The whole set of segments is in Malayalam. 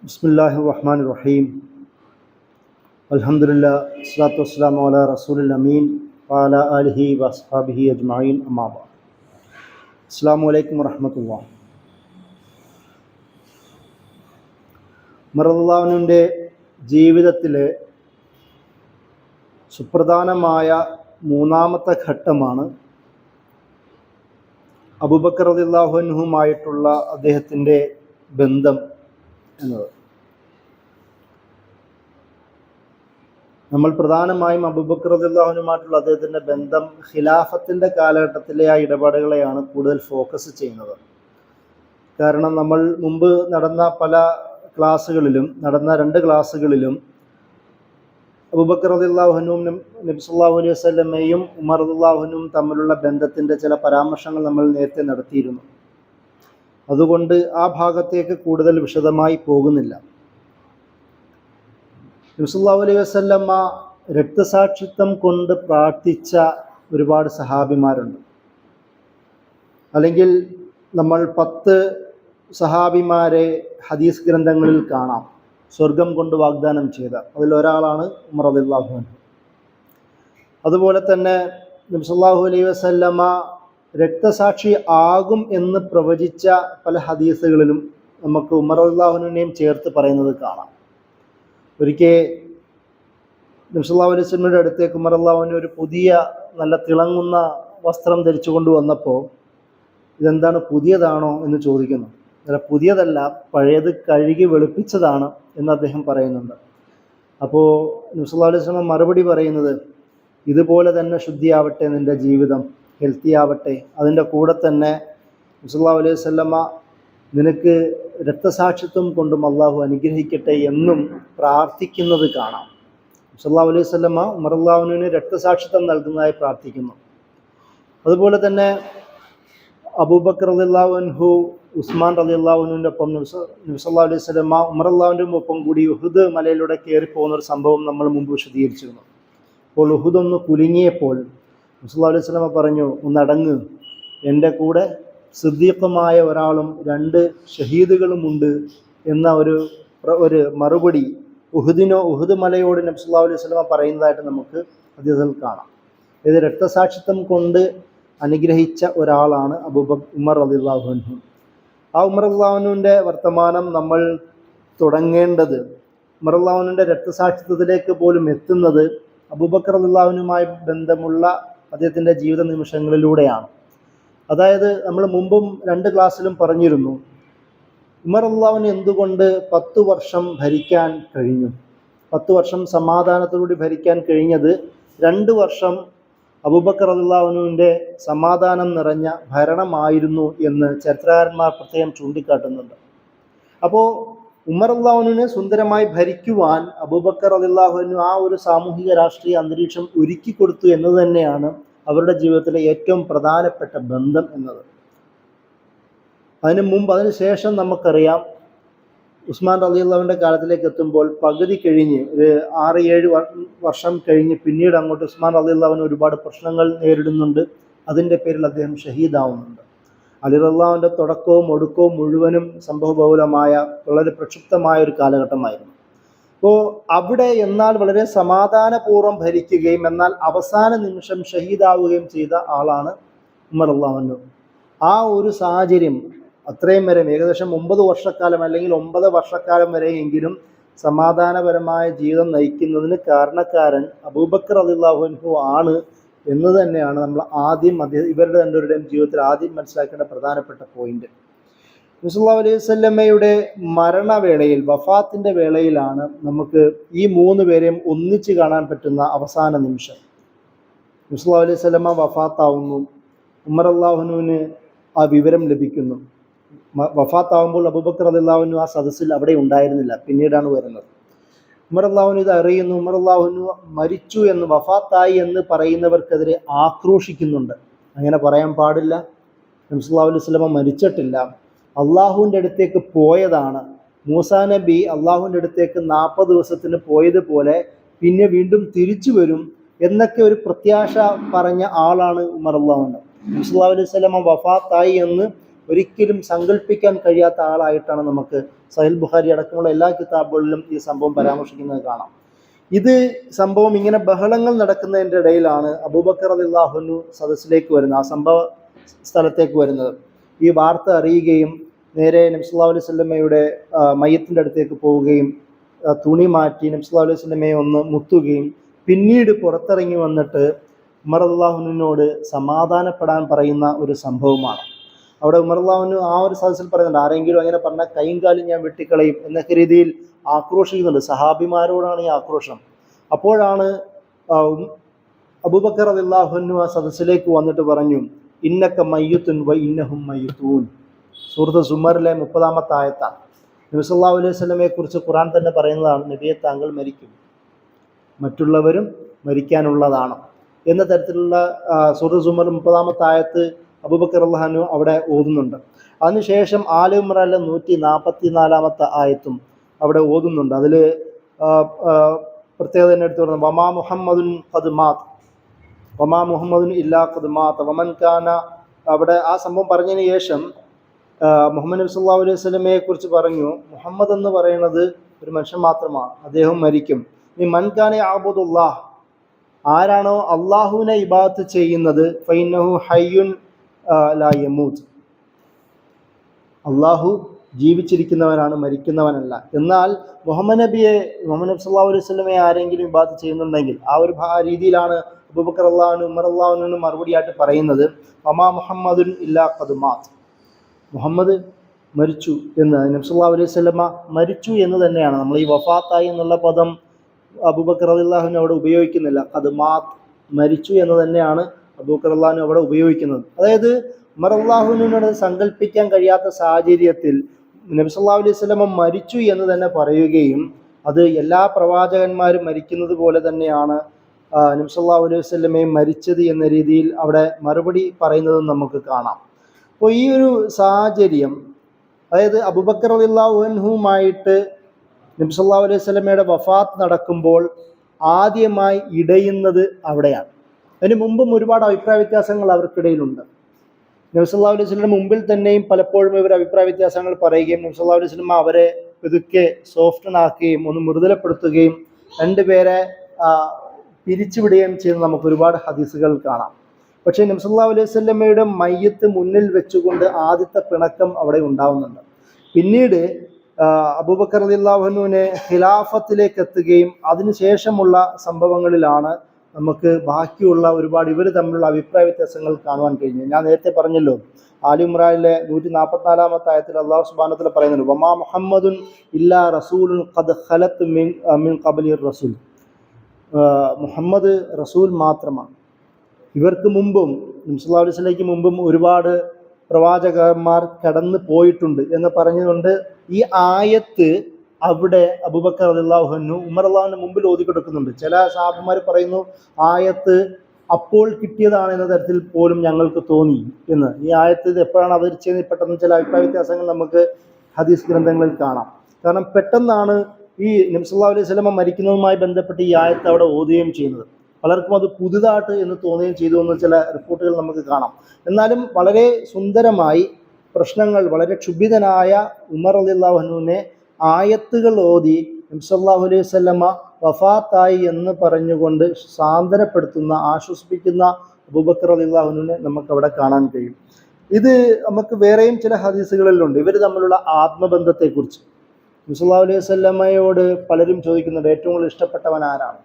ബിസ്മില്ലാഹിർ റഹ്മാനിർ റഹീം. അൽഹംദുലില്ലാഹ് വസ്സലാത്തു വസ്സലാമു അലാ റസൂലിൽ അമീൻ വഅലാ ആലിഹി വഅസ്ഹാബിഹി അജ്മഈൻ. അമ്മാ ബഅദ്. അസ്സലാമു അലൈക്കും വറഹ്മത്തുള്ളാഹി. ഉമർ റളിയല്ലാഹു അൻഹുവിൻ്റെ ജീവിതത്തിലെ സുപ്രധാനമായ മൂന്നാമത്തെ ഘട്ടമാണ് അബൂബക്കർ റളിയല്ലാഹു അൻഹുവുമായിട്ടുള്ള അദ്ദേഹത്തിൻ്റെ ബന്ധം എന്നത്. നമ്മൾ പ്രധാനമായും അബൂബക്കർ റളിയല്ലാഹു അൻഹുമായിട്ടുള്ള അദ്ദേഹത്തിൻ്റെ ബന്ധം ഖിലാഫത്തിൻ്റെ കാലഘട്ടത്തിലെ ആ ഇടപാടുകളെയാണ് കൂടുതൽ ഫോക്കസ് ചെയ്യുന്നത്. കാരണം നമ്മൾ മുമ്പ് നടന്ന രണ്ട് ക്ലാസ്സുകളിലും അബൂബക്കർ റളിയല്ലാഹു അൻഹുവും നബി സല്ലല്ലാഹു അലൈഹി വസല്ലമയും ഉമർ റളിയല്ലാഹു അൻഹുവും തമ്മിലുള്ള ബന്ധത്തിൻ്റെ ചില പരാമർശങ്ങൾ നമ്മൾ നേരത്തെ നടത്തിയിരുന്നു. അതുകൊണ്ട് ആ ഭാഗത്തേക്ക് കൂടുതൽ വിശദമായി പോകുന്നില്ല. നബി സല്ലല്ലാഹു അലൈഹി വസല്ലമ രക്തസാക്ഷിത്വം കൊണ്ട് പ്രാർത്ഥിച്ച ഒരുപാട് സഹാബിമാരുണ്ട്. അല്ലെങ്കിൽ നമ്മൾ 10 സഹാബിമാരെ ഹദീസ് ഗ്രന്ഥങ്ങളിൽ കാണാം സ്വർഗം കൊണ്ട് വാഗ്ദാനം ചെയ്ത. അതിലൊരാളാണ് ഉമർ റളിയല്ലാഹു അൻഹു. അതുപോലെ തന്നെ നബി സല്ലല്ലാഹു അലൈഹി വസല്ലമ രക്തസാക്ഷി ആകും എന്ന് പ്രവചിച്ച പല ഹദീസുകളിലും നമുക്ക് ഉമർ റളിയല്ലാഹു അൻഹുവിനെയും ചേർത്ത് പറയുന്നത് കാണാം. ഒരിക്കൽ നബി സല്ലല്ലാഹു അലൈഹി വസല്ലമയുടെ അടുത്തേക്ക് ഉമർ റളിയല്ലാഹു അൻഹു ഒരു പുതിയ നല്ല തിളങ്ങുന്ന വസ്ത്രം ധരിച്ചു കൊണ്ടുവന്നപ്പോൾ ഇതെന്താണ്, പുതിയതാണോ എന്ന് ചോദിക്കുന്നു. അല്ല, പുതിയതല്ല, പഴയത് കഴുകി വെളുപ്പിച്ചതാണ് എന്ന് അദ്ദേഹം പറയുന്നുണ്ട്. അപ്പോൾ നബി സല്ലല്ലാഹു അലൈഹി വസല്ലം മറുപടി പറയുന്നത്, ഇതുപോലെ തന്നെ ശുദ്ധിയാവട്ടെ നിൻ്റെ ജീവിതം, ഹെൽത്തി ആവട്ടെ. അതിൻ്റെ കൂടെ തന്നെ നബി സല്ലല്ലാഹു അലൈഹി വസല്ലമ നിനക്ക് രക്തസാക്ഷിത്വം കൊണ്ടും അള്ളാഹു അനുഗ്രഹിക്കട്ടെ എന്നും പ്രാർത്ഥിക്കുന്നത് കാണാം. നബി സല്ലല്ലാഹു അലൈഹി വസല്ലമ ഉമർ റളിയല്ലാഹു അൻഹുവിന് രക്തസാക്ഷിത്വം നൽകുന്നതായി പ്രാർത്ഥിക്കുന്നു. അതുപോലെ തന്നെ അബൂബക്കർ റളിയല്ലാഹു അൻഹു ഉസ്മാൻ റളിയല്ലാഹു അൻഹുവിൻ്റെ ഒപ്പം നബി സല്ലല്ലാഹു അലൈഹി വസല്ലമ ഉമർ റളിയല്ലാഹു അൻഹുവിൻ്റെ ഒപ്പം കൂടി ഉഹുദ് മലയിലൂടെ കയറിപ്പോകുന്ന ഒരു സംഭവം നമ്മൾ മുമ്പ് വിശദീകരിച്ചിരുന്നു. അപ്പോൾ ഉഹുദ് ഒന്ന് കുലുങ്ങിയപ്പോൾ നബി സല്ലല്ലാഹു അലൈഹി വസല്ലമ പറഞ്ഞു, ഒന്നടങ്ങ്, എൻ്റെ കൂടെ സിദ്ദീഖുമായ ഒരാളും 2 ഷഹീദുകളുമുണ്ട് എന്ന ഒരു മറുപടി ഉഹുദ് മലയോട് നബി സല്ലല്ലാഹു അലൈഹി വസല്ലമ പറയുന്നതായിട്ട് നമുക്ക് ഹദീസിൽ കാണാം. ഇത് രക്തസാക്ഷിത്വം കൊണ്ട് അനുഗ്രഹിച്ച ഒരാളാണ് ഉമർ റളിയല്ലാഹു അൻഹു. ആ ഉമർ റളിയല്ലാഹു അൻഹുവിൻ്റെ വർത്തമാനം നമ്മൾ തുടങ്ങേണ്ടത്, ഉമർ റളിയല്ലാഹു അൻഹുവിൻ്റെ രക്തസാക്ഷിത്വത്തിലേക്ക് പോലും എത്തുന്നത് അബൂബക്കർ റളിയല്ലാഹു അൻഹുവുമായി ബന്ധമുള്ള അദ്ദേഹത്തിൻ്റെ ജീവിത നിമിഷങ്ങളിലൂടെയാണ്. അതായത് നമ്മൾ മുമ്പും 2 ക്ലാസ്സിലും പറഞ്ഞിരുന്നു, ഉമർ റളിയല്ലാഹു അൻഹു എന്തുകൊണ്ട് 10 വർഷം ഭരിക്കാൻ കഴിഞ്ഞു. 10 വർഷം സമാധാനത്തോടുകൂടി ഭരിക്കാൻ കഴിഞ്ഞത് 2 വർഷം അബൂബക്കർ റളിയല്ലാഹു അൻഹുവിൻ്റെ സമാധാനം നിറഞ്ഞ ഭരണമായിരുന്നു എന്ന് ചരിത്രകാരന്മാർ പ്രത്യേകം ചൂണ്ടിക്കാട്ടുന്നുണ്ട്. അപ്പോൾ ഉമർ റളിയല്ലാഹു അൻഹുവിനെ സുന്ദരമായി ഭരിക്കുവാൻ അബൂബക്കർ റളിയല്ലാഹു അൻഹു ആ ഒരു സാമൂഹിക രാഷ്ട്രീയ അന്തരീക്ഷം ഒരുക്കി കൊടുത്തു എന്നത് തന്നെയാണ് അവരുടെ ജീവിതത്തിലെ ഏറ്റവും പ്രധാനപ്പെട്ട ബന്ധം എന്നത്. അതിന് ശേഷം നമുക്കറിയാം, ഉസ്മാൻ റളിയല്ലാഹുവിൻ്റെ കാലത്തിലേക്ക് എത്തുമ്പോൾ പകുതി കഴിഞ്ഞ് ഒരു 6-7 വർഷം കഴിഞ്ഞ് പിന്നീട് അങ്ങോട്ട് ഉസ്മാൻ റളിയല്ലാഹു അൻഹു ഒരുപാട് പ്രശ്നങ്ങൾ നേരിടുന്നുണ്ട്. അതിൻ്റെ പേരിൽ അദ്ദേഹം ഷഹീദാവുന്നുണ്ട്. അലി റളിയല്ലാഹുവിൻ്റെ തുടക്കവും ഒടുക്കവും മുഴുവനും സംഭവബഹുലമായ വളരെ പ്രക്ഷുബ്ധമായ ഒരു കാലഘട്ടമായിരുന്നു. അപ്പോൾ അവിടെ എന്നാൽ വളരെ സമാധാനപൂർവ്വം ഭരിക്കുകയും എന്നാൽ അവസാന നിമിഷം ഷഹീദാവുകയും ചെയ്ത ആളാണ് ഉമർ റളിയല്ലാഹു അൻഹു. ആ ഒരു സാഹചര്യം അത്രയും വരെ ഏകദേശം 9 വർഷക്കാലം അല്ലെങ്കിൽ 9 വർഷക്കാലം വരെയെങ്കിലും സമാധാനപരമായ ജീവിതം നയിക്കുന്നതിന് കാരണക്കാരൻ അബൂബക്കർ റളിയല്ലാഹു അൻഹു ആണ് എന്ന് തന്നെയാണ് നമ്മൾ ആദ്യം ഇവരുടെ രണ്ടുപേരുടെയും ജീവിതത്തിൽ ആദ്യം മനസ്സിലാക്കേണ്ട പ്രധാനപ്പെട്ട പോയിന്റ്. നബി സല്ലല്ലാഹു അലൈഹി വസല്ലമയുടെ മരണവേളയിൽ, വഫാത്തിൻ്റെ വേളയിലാണ് നമുക്ക് ഈ 3 പേരെയും ഒന്നിച്ച് കാണാൻ പറ്റുന്ന അവസാന നിമിഷം. നബി സല്ലല്ലാഹു അലൈഹി വസല്ലമ വഫാത്താവുന്നു. ഉമർ റളിയല്ലാഹു അൻഹുവിന് ആ വിവരം ലഭിക്കുന്നു. വഫാത്താവുമ്പോൾ അബൂബക്കർ റളിയല്ലാഹു അൻഹു ആ സദസ്സിൽ അവിടെ ഉണ്ടായിരുന്നില്ല, പിന്നീടാണ് വരുന്നത്. ഉമർ റളിയല്ലാഹു അൻഹു ഇത് അറിയുന്നു. ഉമർ റളിയല്ലാഹു അൻഹു മരിച്ചു എന്ന്, വഫാത്തായി എന്ന് പറയുന്നവർക്കെതിരെ ആക്രോശിക്കുന്നുണ്ട്. അങ്ങനെ പറയാൻ പാടില്ല. നബി സല്ലല്ലാഹു അലൈഹി വസല്ലമ മരിച്ചിട്ടില്ല, അള്ളാഹുവിൻ്റെ അടുത്തേക്ക് പോയതാണ്. മൂസാ നബി അള്ളാഹുവിൻ്റെ അടുത്തേക്ക് 40 ദിവസത്തിന് പോയതുപോലെ പിന്നെ വീണ്ടും തിരിച്ചു വരും എന്നൊക്കെ ഒരു പ്രത്യാശ പറഞ്ഞ ആളാണ് ഉമർ റളിയല്ലാഹു അൻഹു. നബി സല്ലല്ലാഹു അലൈഹി വസല്ലമ വഫാത്തായി എന്ന് ഒരിക്കലും സങ്കല്പിക്കാൻ കഴിയാത്ത ആളായിട്ടാണ് നമുക്ക് സഹീഹ് ബുഖാരി അടക്കമുള്ള എല്ലാ കിതാബുകളിലും ഈ സംഭവം പരാമർശിക്കുന്നത് കാണാം. ഇത് സംഭവം ഇങ്ങനെ ബഹളങ്ങൾ നടക്കുന്നതിൻ്റെ ഇടയിലാണ് അബൂബക്കർ റളിയല്ലാഹു അൻഹു സദസ്സിലേക്ക് വരുന്നത്, ആ സംഭവ സ്ഥലത്തേക്ക് വരുന്നത്. ഈ വാർത്ത അറിയുകയും നേരെ നബി സല്ലല്ലാഹു അലൈഹി വസല്ലമയുടെ മയ്യത്തിൻ്റെ അടുത്തേക്ക് പോവുകയും തുണി മാറ്റി നബി സല്ലല്ലാഹു അലൈഹി വസല്ലമയെ ഒന്ന് മുത്തുകയും പിന്നീട് പുറത്തിറങ്ങി വന്നിട്ട് ഉമർ റളിയല്ലാഹു അൻഹുവിനോട് സമാധാനപ്പെടാൻ പറയുന്ന ഒരു സംഭവമാണ്. അവിടെ ഉമർ റളിയല്ലാഹു അൻഹു ആ ഒരു സദസ്സിൽ പറയുന്നുണ്ട്, ആരെങ്കിലും അങ്ങനെ പറഞ്ഞാൽ കൈയും കാലും ഞാൻ വെട്ടിക്കളയും എന്നൊക്കെ രീതിയിൽ ആക്രോശിക്കുന്നുണ്ട്. സഹാബിമാരോടാണ് ഈ ആക്രോശം. അപ്പോഴാണ് അബൂബക്കർ റളിയല്ലാഹു അൻഹു ആ സദസ്സിലേക്ക് വന്നിട്ട് പറഞ്ഞു, ഇന്നക മയ്യിത്തുൻ വ ഇന്നഹും മയ്യിത്തൂൻ. സൂറത്ത് സുമറിലെ 30-ാമത്തെ ആയത്താണ്. നബി സല്ലല്ലാഹു അലൈഹി വസല്ലമയെ കുറിച്ച് ഖുർആൻ തന്നെ പറയുന്നതാണ്, നബിയെ താങ്കൾ മരിക്കും, മറ്റുള്ളവരും മരിക്കാനുള്ളതാണ് എന്ന തരത്തിലുള്ള സൂറത്ത് സുമർ 30-ാമത്തെ ആയത്ത് അബൂബക്കർ റളിയല്ലാഹു അൻഹു അവിടെ ഓതുന്നുണ്ട്. അതിനുശേഷം ആല ഇംറാനിലെ 144-ാമത്തെ ആയത്തും അവിടെ ഓതുന്നുണ്ട്. അതിൽ പ്രത്യേകത തന്നെ എടുത്തു പറയുന്നത്, വമാ മുഹമ്മദുൻ ഖദ് മാത്ത് വമാ മുഹമ്മദുൻ ഇല്ലാ ഖദ് മാത്ത് വമൻ കാന. അവിടെ ആ സംഭവം പറഞ്ഞതിന് ശേഷം മുഹമ്മദ് നബി സല്ലല്ലാഹു അലൈഹി വസല്ലമയെ കുറിച്ച് പറഞ്ഞു, മുഹമ്മദ് എന്ന് പറയുന്നത് ഒരു മനുഷ്യൻ മാത്രമാണ്, അദ്ദേഹം മരിക്കും. ഈ മൻ കാന യഅബുദുല്ലാഹ്, ആരാണോ അള്ളാഹുവിനെ ഇബാദത്ത് ചെയ്യുന്നത്, ഫൈന്നഹു ഹയ്യുൻ ലാ യമൂത്ത്, അള്ളാഹു ജീവിച്ചിരിക്കുന്നവനാണ്, മരിക്കുന്നവനല്ല. എന്നാൽ മുഹമ്മദ് നബി സല്ലല്ലാഹു അലൈഹി വസല്ലമയെ ആരെങ്കിലും ഇബാദത്ത് ചെയ്യുന്നുണ്ടെങ്കിൽ ആ ഒരു രീതിയിലാണ് അബൂബക്കർ റളിയല്ലാഹു അൻഹു ഉമർ റളിയല്ലാഹു അൻഹു മറുപടിയായിട്ട് പറയുന്നത്, വമാ മുഹമ്മദുൻ ഇല്ലാ ഖദ് മാത്ത്, മുഹമ്മദ് മരിച്ചു എന്ന്. നബി സല്ലല്ലാഹു അലൈഹി വസല്ലമ മരിച്ചു എന്ന് തന്നെയാണ്. നമ്മൾ ഈ വഫാത്തായി എന്നുള്ള പദം അബൂബക്കർ റളിയല്ലാഹു അൻഹു അവിടെ ഉപയോഗിക്കുന്നില്ല, ഖദ് മാത്ത്, മരിച്ചു എന്ന് തന്നെയാണ് അബൂബക്കർ റളിയല്ലാഹു അൻഹു അവിടെ ഉപയോഗിക്കുന്നത്. അതായത് ഉമർ റളിയല്ലാഹു അൻഹുവിനോട് സങ്കല്പിക്കാൻ കഴിയാത്ത സാഹചര്യത്തിൽ നബി സല്ലല്ലാഹു അലൈഹി വസല്ലമ മരിച്ചു എന്ന് തന്നെ പറയുകയും അത് എല്ലാ പ്രവാചകന്മാരും മരിക്കുന്നത് പോലെ തന്നെയാണ് നബി സല്ലല്ലാഹു അലൈഹി വസല്ലമയും മരിച്ചത് എന്ന രീതിയിൽ അവിടെ മറുപടി പറയുന്നതും നമുക്ക് കാണാം. അപ്പോൾ ഈ ഒരു സാഹചര്യം, അതായത് അബൂബക്കർ റളിയല്ലാഹു അൻഹുവുമായിട്ട് നബി സല്ലല്ലാഹു അലൈഹി വസല്ലമയുടെ വഫാത്ത് നടക്കുമ്പോൾ ആദ്യമായി ഇടയുന്നത് അവിടെയാണ്. അതിന് മുമ്പും ഒരുപാട് അഭിപ്രായ വ്യത്യാസങ്ങൾ അവർക്കിടയിലുണ്ട്. നബി സല്ലല്ലാഹു അലൈഹി വസല്ലമയുടെ മുമ്പിൽ തന്നെയും പലപ്പോഴും ഇവർ അഭിപ്രായ വ്യത്യാസങ്ങൾ പറയുകയും നബി സല്ലല്ലാഹു അലൈഹി വസല്ലമ അവരെ ഇതൊക്കെ സോഫ്റ്റനാക്കുകയും ഒന്ന് മൃദുലപ്പെടുത്തുകയും രണ്ടുപേരെ പിരിച്ചുവിടുകയും ചെയ്യുന്ന നമുക്ക് ഒരുപാട് ഹദീസുകൾ കാണാം. പക്ഷേ നബി സല്ലല്ലാഹു അലൈഹി വസല്ലമയുടെ മയ്യത്ത് മുന്നിൽ വെച്ചുകൊണ്ട് ആദ്യത്തെ പിണക്കം അവിടെ ഉണ്ടാവുന്നുണ്ട്. പിന്നീട് അബൂബക്കർ റളിയല്ലാഹു അൻഹുവിനെ ഖിലാഫത്തിലേക്ക് എത്തുകയും അതിനുശേഷമുള്ള സംഭവങ്ങളിലാണ് നമുക്ക് ബാക്കിയുള്ള ഒരുപാട് ഇവർ തമ്മിലുള്ള അഭിപ്രായ വ്യത്യാസങ്ങൾ കാണുവാൻ കഴിഞ്ഞു. ഞാൻ നേരത്തെ പറഞ്ഞല്ലോ, ആല ഇംറാനിലെ 144-ാമത്തെ ആയത്തിൽ അല്ലാഹു സുബ്ഹാനഹു വ തആല പറയുന്നുണ്ട്, വമാ മുഹമ്മദുൻ ഇല്ലാ റസൂലുൻ ഖദ് ഖലത് മിൻ ഖബ്ലിർ റസൂൽ, മുഹമ്മദ് റസൂൽ മാത്രമാണ്, ഇവർക്ക് മുമ്പും നബി സല്ലല്ലാഹു അലൈഹി വസല്ലമയ്ക്ക് മുമ്പും ഒരുപാട് പ്രവാചകന്മാർ കടന്നു പോയിട്ടുണ്ട് എന്ന് പറഞ്ഞുകൊണ്ട് ഈ ആയത്ത് അവിടെ അബൂബക്കർ റളിയല്ലാഹു അൻഹു ഉമർ റളിയല്ലാഹു അൻഹു മുമ്പിൽ ഓതി കൊടുക്കുന്നുണ്ട്. ചില സഹാബിമാർ പറയുന്നു ആയത്ത് അപ്പോൾ കിട്ടിയതാണ് എന്ന തരത്തിൽ പോലും ഞങ്ങൾക്ക് തോന്നി എന്ന്. ഈ ആയത്ത് ഇത് എപ്പോഴാണ് അവതരിച്ചത് പെട്ടെന്ന് ചില അഭിപ്രായ വ്യത്യാസങ്ങൾ നമുക്ക് ഹദീസ് ഗ്രന്ഥങ്ങളിൽ കാണാം. കാരണം പെട്ടെന്നാണ് ഈ നബി സല്ലല്ലാഹു അലൈഹി വസല്ലമ മരിക്കുന്നതുമായി ബന്ധപ്പെട്ട് ഈ ആയത്ത് അവിടെ ഓതുകയും ചെയ്യുന്നത്. പലർക്കും അത് പുതുതായിട്ട് എന്ന് തോന്നുകയും ചെയ്തു എന്ന് ചില റിപ്പോർട്ടുകൾ നമുക്ക് കാണാം. എന്നാലും വളരെ സുന്ദരമായി പ്രശ്നങ്ങൾ, വളരെ ക്ഷുഭിതനായ ഉമർ റളിയല്ലാഹു അൻഹുവിനെ ആയത്തുകൾ ഓതി നബി സല്ലല്ലാഹു അലൈഹി വസല്ലമ വഫാത്തായി എന്ന് പറഞ്ഞുകൊണ്ട് സാന്ത്വനപ്പെടുത്തുന്ന, ആശ്വസിപ്പിക്കുന്ന അബൂബക്കർ റളിയല്ലാഹു അൻഹുവിനെ നമുക്കവിടെ കാണാൻ കഴിയും. ഇത് നമുക്ക് വേറെയും ചില ഹദീസുകളിലുണ്ട് ഇവർ തമ്മിലുള്ള ആത്മബന്ധത്തെക്കുറിച്ച്. നബി സല്ലല്ലാഹു അലൈഹി വസല്ലമയോട് പലരും ചോദിക്കുന്നുണ്ട് ഏറ്റവും കൂടുതൽ ഇഷ്ടപ്പെട്ടവൻ ആരാണ്.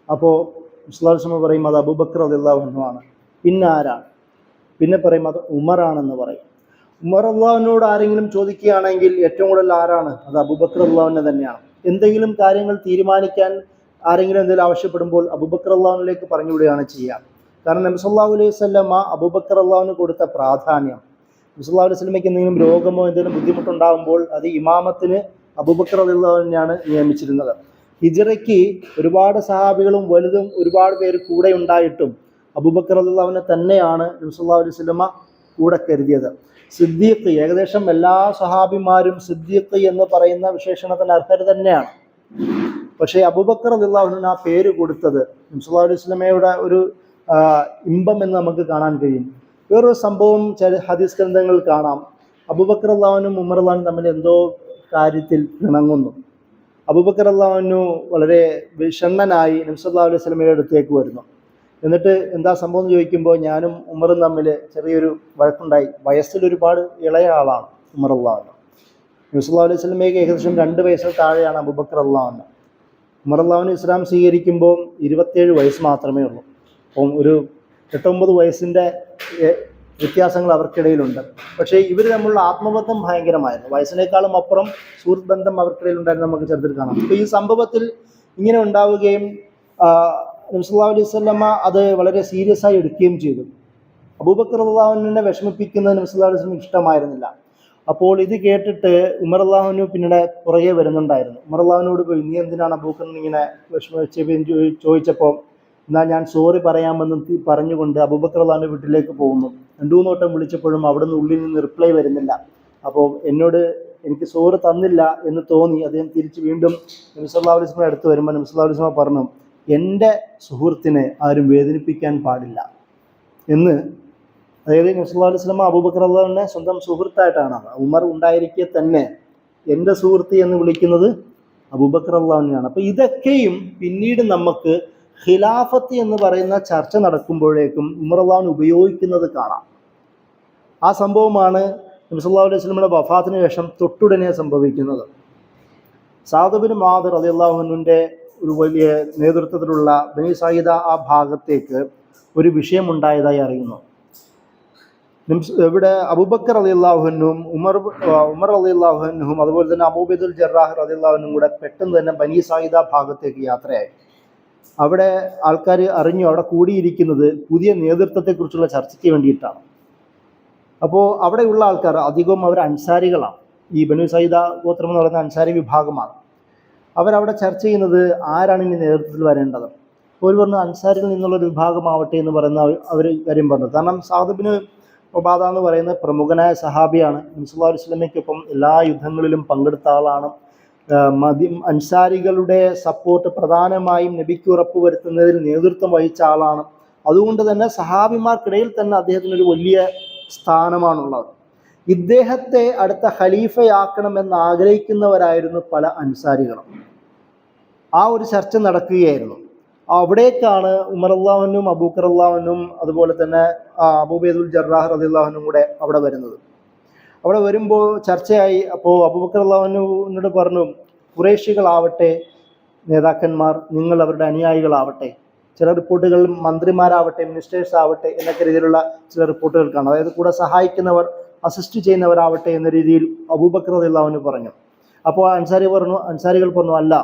അപ്പോൾ നബി സല്ലല്ലാഹു അലൈഹി വസല്ലമ പറയും അത് അബൂബക്കർ റളിയല്ലാഹു അൻഹു ആണ്. പിന്നെ ആരാണ്? പിന്നെ പറയും അത് ഉമറാണെന്ന് പറയും. ഉമർ റളിയല്ലാഹുവിനോട് ആരെങ്കിലും ചോദിക്കുകയാണെങ്കിൽ ഏറ്റവും കൂടുതൽ ആരാണ്? അത് അബൂബക്കർ റളിയല്ലാഹു തന്നെയാണ്. എന്തെങ്കിലും കാര്യങ്ങൾ തീരുമാനിക്കാൻ ആരെങ്കിലും എന്തെങ്കിലും ആവശ്യപ്പെടുമ്പോൾ അബൂബക്കർ റളിയല്ലാഹുവിലേക്ക് പറഞ്ഞു വിടുകയാണ് ചെയ്യുക. കാരണം നബി സല്ലല്ലാഹു അലൈഹി വസല്ലമ അബൂബക്കർ റളിയല്ലാഹുവിന് കൊടുത്ത പ്രാധാന്യം, നബി സല്ലല്ലാഹു അലൈഹി വസല്ലമയ്ക്ക് എന്തെങ്കിലും രോഗമോ എന്തെങ്കിലും ബുദ്ധിമുട്ടുണ്ടാകുമ്പോൾ അത് ഇമാമത്തിന് അബൂബക്കർ റളിയല്ലാഹുവിനെയാണ് നിയമിച്ചിരുന്നത്. ഹിജ്റയ്ക്ക് ഒരുപാട് സഹാബികളും വലുതും ഒരുപാട് പേര് കൂടെ ഉണ്ടായിട്ടും അബൂബക്കർ റളിയല്ലാഹുവിനെ തന്നെയാണ് നബി സല്ലല്ലാഹു അലൈഹി വസല്ലമ കൂടെ കരുതിയത്. സിദ്ദീഖ്, ഏകദേശം എല്ലാ സഹാബിമാരും സിദ്ദീഖ് എന്ന് പറയുന്ന വിശേഷണത്തിന് അർഹർ തന്നെയാണ്. പക്ഷേ അബൂബക്കർ റളിയല്ലാഹുവിന് ആ പേര് കൊടുത്തത് നബി സല്ലല്ലാഹു അലൈഹി വസല്ലമയുടെ ഒരു ഇമ്പം എന്ന് നമുക്ക് കാണാൻ കഴിയും. വേറൊരു സംഭവം ചില ഹദീസ് ഗ്രന്ഥങ്ങളിൽ കാണാം. അബൂബക്കർ റളിയല്ലാഹുവിനും ഉമർ റളിയല്ലാഹുവിനും തമ്മിൽ എന്തോ കാര്യത്തിൽ പിണങ്ങുന്നു. അബൂബക്കർ റളിയല്ലാഹു വളരെ വിഷണ്ണനായി നബി സല്ലല്ലാഹു അലൈഹി വസല്ലമയുടെ അടുത്തേക്ക് വരുന്നു. എന്നിട്ട് എന്താ സംഭവം എന്ന് ചോദിക്കുമ്പോൾ ഞാനും ഉമറും തമ്മിൽ ചെറിയൊരു വഴക്കുണ്ടായി. വയസ്സിൽ ഒരുപാട് ഇളയ ആളാണ് ഉമർ റളിയല്ലാഹു. നബി സല്ലല്ലാഹു അലൈഹി വസല്ലമയ്ക്ക് ഏകദേശം 2 വയസ്സിന് താഴെയാണ് അബൂബക്കർ റളിയല്ലാഹു. ഉമർ റളിയല്ലാഹു ഇസ്ലാം സ്വീകരിക്കുമ്പോൾ 27 വയസ്സ് മാത്രമേ ഉള്ളൂ. അപ്പം ഒരു 8-9 വയസ്സിൻ്റെ വ്യത്യാസങ്ങൾ അവർക്കിടയിലുണ്ട്. പക്ഷേ ഇവർ തമ്മിലുള്ള ആത്മബന്ധം ഭയങ്കരമായിരുന്നു. വയസ്സിനേക്കാളും അപ്പുറം സുഹൃത്ത് ബന്ധം അവർക്കിടയിലുണ്ടായിരുന്നു നമുക്ക് ചെറുതിൽ കാണാം. അപ്പോൾ ഈ സംഭവത്തിൽ ഇങ്ങനെ ഉണ്ടാവുകയും നബി സല്ലല്ലാഹു അലൈഹി വസല്ലമ അത് വളരെ സീരിയസ് ആയി എടുക്കുകയും ചെയ്തു. അബൂബക്കർ റളിയല്ലാഹുവിനെ വിഷമിപ്പിക്കുന്നത് നബി സല്ലല്ലാഹു അലൈഹി വസല്ലം ഇഷ്ടമായിരുന്നില്ല. അപ്പോൾ ഇത് കേട്ടിട്ട് ഉമർ റളിയല്ലാഹു പിന്നീട് പുറകെ വരുന്നുണ്ടായിരുന്നു. ഉമർ റളിയല്ലാഹുവിനോട് പോയി, നീ എന്തിനാണ് അബൂബക്കറിനെ ഇങ്ങനെ വിഷമിച്ച് ചോദിച്ചപ്പോൾ, എന്നാൽ ഞാൻ സോറി പറയാമെന്ന് പറഞ്ഞുകൊണ്ട് അബൂബക്കർ റളിയല്ലാഹുവിൻ്റെ വീട്ടിലേക്ക് പോകുന്നു. 2-3 വട്ടം വിളിച്ചപ്പോഴും അവിടുന്ന് ഉള്ളിൽ നിന്ന് റിപ്ലൈ വരുന്നില്ല. അപ്പോൾ എനിക്ക് സോറി തന്നില്ല എന്ന് തോന്നി അദ്ദേഹം തിരിച്ച് വീണ്ടും നബി സല്ലല്ലാഹു അലൈഹി വസല്ലം അടുത്ത് വരുമ്പോൾ നബി സല്ലല്ലാഹു അലൈഹി വസല്ലം പറഞ്ഞു, എൻ്റെ സുഹൃത്തിനെ ആരും വേദനിപ്പിക്കാൻ പാടില്ല എന്ന്. അതായത് നബി സല്ലല്ലാഹു അലൈഹി വസല്ലം അബൂബക്കർ റളിയല്ലാഹുവിനെ സ്വന്തം സുഹൃത്തായിട്ടാണ്, ഉമർ ഉണ്ടായിരിക്കെ തന്നെ എൻ്റെ സുഹൃത്ത് എന്ന് വിളിക്കുന്നത് അബൂബക്കർ റളിയല്ലാഹുവിനെയാണ്. അപ്പോൾ ഇതൊക്കെയും പിന്നീട് നമുക്ക് ഖിലാഫത്ത് എന്ന് പറയുന്ന ചർച്ച നടക്കുമ്പോഴേക്കും ഉമർ റളിയല്ലാഹു ഉപയോഗിക്കുന്നത് കാണാം. ആ സംഭവമാണ് നബി സല്ലല്ലാഹു അലൈഹി വസല്ലമയുടെ വഫാത്തിന് ശേഷം തൊട്ടുടനെ സംഭവിക്കുന്നത്. സഅദ് ബിൻ മുആദ് റളിയല്ലാഹു അൻഹുവിൻ്റെ ഒരു വലിയ നേതൃത്വത്തിലുള്ള ബനി സഈദ ആ ഭാഗത്തേക്ക് ഒരു വിഷയമുണ്ടായതായി അറിയുന്നു. ഇവിടെ അബൂബക്കർ റളിയല്ലാഹു അൻഹും ഉമർ റളിയല്ലാഹു അൻഹും അതുപോലെ തന്നെ അബൂ ഉബൈദുൽ ജറാഹ് റളിയല്ലാഹു അൻഹും കൂടെ പെട്ടെന്ന് തന്നെ ബനി സഈദ ഭാഗത്തേക്ക് യാത്രയായി. അവിടെ ആൾക്കാർ അറിഞ്ഞു അവിടെ കൂടിയിരിക്കുന്നത് പുതിയ നേതൃത്വത്തെക്കുറിച്ചുള്ള ചർച്ചയ്ക്ക് വേണ്ടിയിട്ടാണ്. അപ്പോൾ അവിടെയുള്ള ആൾക്കാർ അധികവും അവർ അൻസാരികളാണ്. ഈ ബനു സഈദ ഗോത്രം എന്ന് പറയുന്ന അൻസാരി വിഭാഗമാണ്. അവരവിടെ ചർച്ച ചെയ്യുന്നത് ആരാണ് ഇനി നേതൃത്വത്തിൽ വരേണ്ടത്. ഒരു പറഞ്ഞു അൻസാരിൽ നിന്നുള്ളൊരു വിഭാഗമാവട്ടെ എന്ന് പറയുന്ന അവർ കാര്യം പറഞ്ഞു. കാരണം സഅദ് ബിൻ ഉബാദ എന്ന് പറയുന്ന പ്രമുഖനായ സഹാബിയാണ്. നബി സല്ലല്ലാഹു അലൈഹി വസല്ലമയ്ക്കൊപ്പം എല്ലാ യുദ്ധങ്ങളിലും പങ്കെടുത്ത ആളാണ്. അൻസാരികളുടെ സപ്പോർട്ട് പ്രധാനമായും നബിക്ക് ഉറപ്പ് വരുത്തുന്നതിൽ നേതൃത്വം വഹിച്ച ആളാണ്. അതുകൊണ്ട് തന്നെ സഹാബിമാർക്കിടയിൽ തന്നെ അദ്ദേഹത്തിനൊരു വലിയ സ്ഥാനമാണുള്ളത്. ഇദ്ദേഹത്തെ അടുത്ത ഖലീഫയാക്കണമെന്ന് ആഗ്രഹിക്കുന്നവരായിരുന്നു പല അൻസാരികളും. ആ ഒരു ചർച്ച നടക്കുകയായിരുന്നു. അവിടേക്കാണ് ഉമർ റളിയല്ലാഹു അൻഹും അബൂബക്കർ റളിയല്ലാഹു അൻഹും അതുപോലെ തന്നെ അബൂ ഉബൈദുൽ ജറാഹ് റളിയല്ലാഹു അൻഹും കൂടെ അവിടെ വരുന്നത്. അവിടെ വരുമ്പോൾ ചർച്ചയായി. അപ്പോൾ അബൂബക്കർ റളിയല്ലാഹു അൻഹുവിനോട് പറഞ്ഞു, ഖുറൈശികളാവട്ടെ നേതാക്കന്മാർ, നിങ്ങൾ അവരുടെ അനുയായികളാവട്ടെ. ചില റിപ്പോർട്ടുകൾ മന്ത്രിമാരാവട്ടെ മിനിസ്റ്റേഴ്സ് ആവട്ടെ എന്നൊക്കെ രീതിയിലുള്ള ചില റിപ്പോർട്ടുകൾ കാണാം. അതായത് കൂടെ സഹായിക്കുന്നവർ, അസിസ്റ്റ് ചെയ്യുന്നവരാവട്ടെ എന്ന രീതിയിൽ അബൂബക്കർ റളിയല്ലാഹു അൻഹു പറഞ്ഞു. അപ്പോൾ അൻസാരികൾ പറഞ്ഞു, അല്ല,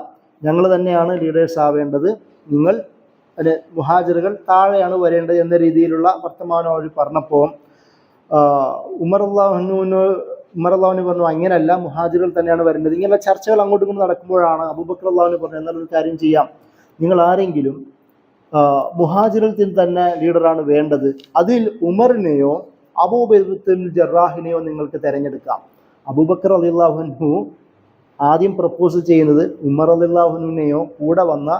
ഞങ്ങൾ തന്നെയാണ് ലീഡേഴ്സ് ആവേണ്ടത്, നിങ്ങൾ മുഹാജിറുകൾ താഴെയാണ് വരേണ്ടത് എന്ന രീതിയിലുള്ള വർത്തമാനം അവർ പറഞ്ഞപ്പോൾ ഉമർ റളിയല്ലാഹു പറഞ്ഞു, അങ്ങനെയല്ല, മുഹാജിറുകൾ തന്നെയാണ് വരേണ്ടത്. ഇങ്ങനെ ചർച്ചകൾ അങ്ങോട്ടും ഇങ്ങോട്ടും നടക്കുമ്പോഴാണ് അബൂബക്കർ റളിയല്ലാഹു പറഞ്ഞു, എന്നൊരു കാര്യം ചെയ്യാം, നിങ്ങൾ ആരെങ്കിലും മുഹാജിറിൽ തന്നെ ലീഡറാണ് വേണ്ടത്, അതിൽ ഉമറിനെയോ അബൂ ഉബൈദത്തുൽ ജറാഹിനെയോ നിങ്ങൾക്ക് തിരഞ്ഞെടുക്കാം. അബൂബക്കർ റളിയല്ലാഹു അൻഹു ആദ്യം പ്രപ്പോസ് ചെയ്യുന്നത് ഉമർ റളിയല്ലാഹു അൻഹുവിനെയോ കൂടെ വന്ന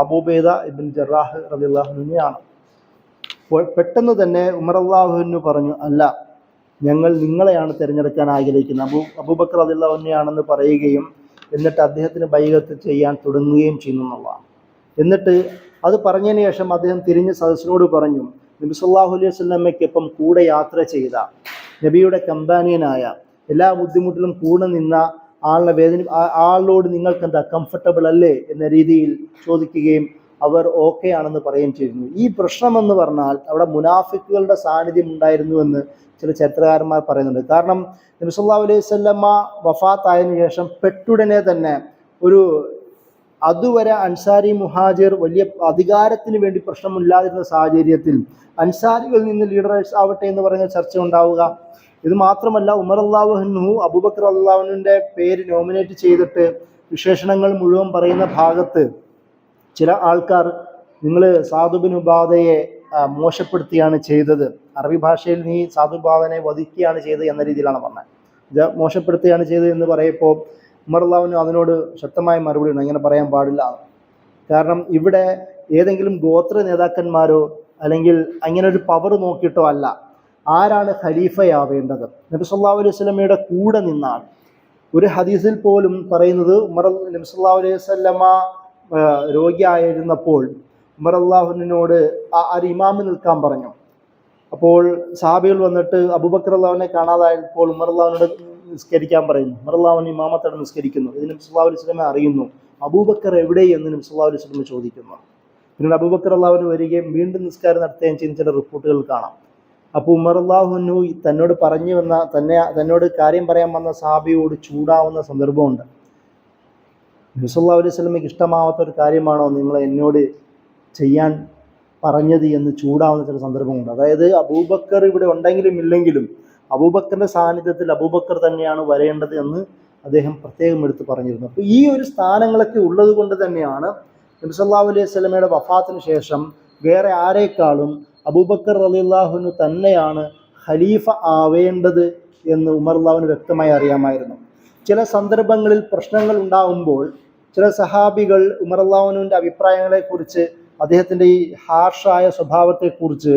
അബൂ ഉബൈദ ഇബ്ൻ ജറാഹ് റളിയല്ലാഹു അൻഹുവിനെയാണ്. പെട്ടെന്ന് തന്നെ ഉമർ റളിയല്ലാഹു അൻഹു പറഞ്ഞു, അല്ല, ഞങ്ങൾ നിങ്ങളെയാണ് തിരഞ്ഞെടുക്കാൻ ആഗ്രഹിക്കുന്നത്, അബൂബക്കർ റളിയല്ലാഹു അൻഹുവിനെയാണെന്ന് പറയുകയും എന്നിട്ട് അദ്ദേഹത്തിന് ബൈഅത്ത് ചെയ്യാൻ തുടങ്ങുകയും ചെയ്യുന്നു എന്നുള്ളതാണ്. എന്നിട്ട് അത് പറഞ്ഞതിന് ശേഷം അദ്ദേഹം തിരിഞ്ഞ് സദസ്സിനോട് പറഞ്ഞു, നബി സല്ലല്ലാഹു അലൈഹി വസല്ലമയ്ക്കൊപ്പം കൂടെ യാത്ര ചെയ്ത, നബിയുടെ കമ്പാനിയനായ, എല്ലാ ബുദ്ധിമുട്ടിലും കൂടെ നിന്ന ആളിനോട് നിങ്ങൾക്ക് എന്താ കംഫർട്ടബിൾ അല്ലേ എന്ന രീതിയിൽ ചോദിക്കുകയും അവർ ഓക്കെ ആണെന്ന് പറയുകയും ചെയ്യുന്നു. ഈ പ്രശ്നമെന്ന് പറഞ്ഞാൽ അവിടെ മുനാഫിക്കുകളുടെ സാന്നിധ്യം ഉണ്ടായിരുന്നുവെന്ന് ചില ചരിത്രകാരന്മാർ പറയുന്നുണ്ട്. കാരണം നബി സല്ലല്ലാഹു അലൈഹി വസല്ലമ വഫാത്തായതിനു ശേഷം പെട്ടുടനെ തന്നെ അതുവരെ അൻസാരി മുഹാജിർ വലിയ അധികാരത്തിന് വേണ്ടി പ്രശ്നമില്ലാതിരുന്ന സാഹചര്യത്തിൽ അൻസാരികളിൽ നിന്ന് ലീഡേഴ്സ് ആവട്ടെ എന്ന് പറയുന്ന ചർച്ച ഉണ്ടാവുക. ഇത് മാത്രമല്ല, ഉമർ റളിയല്ലാഹു അൻഹു അബൂബക്കർ റളിയല്ലാഹു അൻഹുവിൻ്റെ പേര് നോമിനേറ്റ് ചെയ്തിട്ട് വിശേഷണങ്ങൾ മുഴുവൻ പറയുന്ന ഭാഗത്ത് ചില ആൾക്കാർ, നിങ്ങൾ സഅദ് ബിൻ ഉബാദയെ മോശപ്പെടുത്തിയാണ് ചെയ്തത്, അറബി ഭാഷയിൽ നീ സഅദ് ഉബാദനെ വധിക്കുകയാണ് ചെയ്തത് എന്ന രീതിയിലാണ് പറഞ്ഞത്. ഇത് മോശപ്പെടുത്തുകയാണ് ചെയ്തത് എന്ന് പറയുമ്പോൾ ഉമർ റളിയല്ലാഹു അൻഹു അതിനോട് ശക്തമായ മറുപടി ഉണ്ട്, അങ്ങനെ പറയാൻ പാടില്ല. കാരണം ഇവിടെ ഏതെങ്കിലും ഗോത്ര നേതാക്കന്മാരോ അല്ലെങ്കിൽ അങ്ങനെ ഒരു പവർ നോക്കിയിട്ടോ അല്ല, ആരാണ് ഖലീഫയാവേണ്ടത്. നബി സല്ലല്ലാഹു അലൈഹി വസല്ലമയുടെ കൂടെ നിന്നാണ്. ഒരു ഹദീസിൽ പോലും പറയുന്നത് നബി സല്ലല്ലാഹു അലൈഹി വസല്ലമ രോഗിയായിരുന്നപ്പോൾ ഉമർ അള്ളാഹുവിനോട് ഒരു ഇമാമ് നിൽക്കാൻ പറഞ്ഞു. അപ്പോൾ സഹാബികൾ വന്നിട്ട് അബൂബക്കർ അള്ളാഹുവിനെ കാണാതായപ്പോൾ ഉമർ അള്ളാഹുവിനോട് നിസ്കരിക്കാൻ പറയുന്നു. ഉമർ അള്ളാഹുവിന് ഇമാമത്തോടെ നിസ്കരിക്കുന്നു. ഇത് നബി സല്ലല്ലാഹു അലൈഹി വസല്ലമ അറിയുന്നു. അബൂബക്കർ എവിടെ എന്ന് നബി സല്ലല്ലാഹു അലൈഹി വസല്ലമ ചോദിക്കുന്നു. പിന്നീട് അബൂബക്കർ അള്ളാഹുവിന് വരികയും വീണ്ടും നിസ്കാരം നടത്തുകയും ചെയ്യുന്ന ചില റിപ്പോർട്ടുകൾ കാണാം. അപ്പോൾ ഉമർ അള്ളാഹുവിനു തന്നോട് പറഞ്ഞു വന്ന തന്നോട് കാര്യം പറയാൻ വന്ന സഹാബിയോട് ചൂടാവുന്ന സന്ദർഭമുണ്ട്. നബി സല്ലല്ലാഹു അലൈഹി വസല്ലമയ്ക്ക് ഇഷ്ടമാവാത്ത ഒരു കാര്യമാണോ നിങ്ങൾ എന്നോട് ചെയ്യാൻ പറഞ്ഞത് എന്ന് ചൂടാവുന്ന ചില സന്ദർഭമുണ്ട്. അതായത് അബൂബക്കർ ഇവിടെ ഉണ്ടെങ്കിലും ഇല്ലെങ്കിലും അബൂബക്കറിന്റെ സാന്നിധ്യത്തിൽ അബൂബക്കർ തന്നെയാണ് വരേണ്ടത് എന്ന് അദ്ദേഹം പ്രത്യേകം എടുത്ത് പറഞ്ഞിരുന്നു. അപ്പോൾ ഈ ഒരു സ്ഥാനങ്ങളൊക്കെ ഉള്ളത് കൊണ്ട് തന്നെയാണ് നബി സല്ലല്ലാഹു അലൈഹി വസല്ലമയുടെ വഫാത്തിന് ശേഷം വേറെ ആരെക്കാളും അബൂബക്കർ റളിയല്ലാഹു അൻഹു തന്നെയാണ് ഖലീഫ ആവേണ്ടത് എന്ന് ഉമർ അള്ളാഹുവിന് വ്യക്തമായി അറിയാമായിരുന്നു. ചില സന്ദർഭങ്ങളിൽ പ്രശ്നങ്ങൾ ഉണ്ടാകുമ്പോൾ ചില സഹാബികൾ ഉമർ അള്ളാഹുവിൻ്റെ അഭിപ്രായങ്ങളെക്കുറിച്ച്, അദ്ദേഹത്തിൻ്റെ ഈ ഹാർഷായ സ്വഭാവത്തെക്കുറിച്ച്,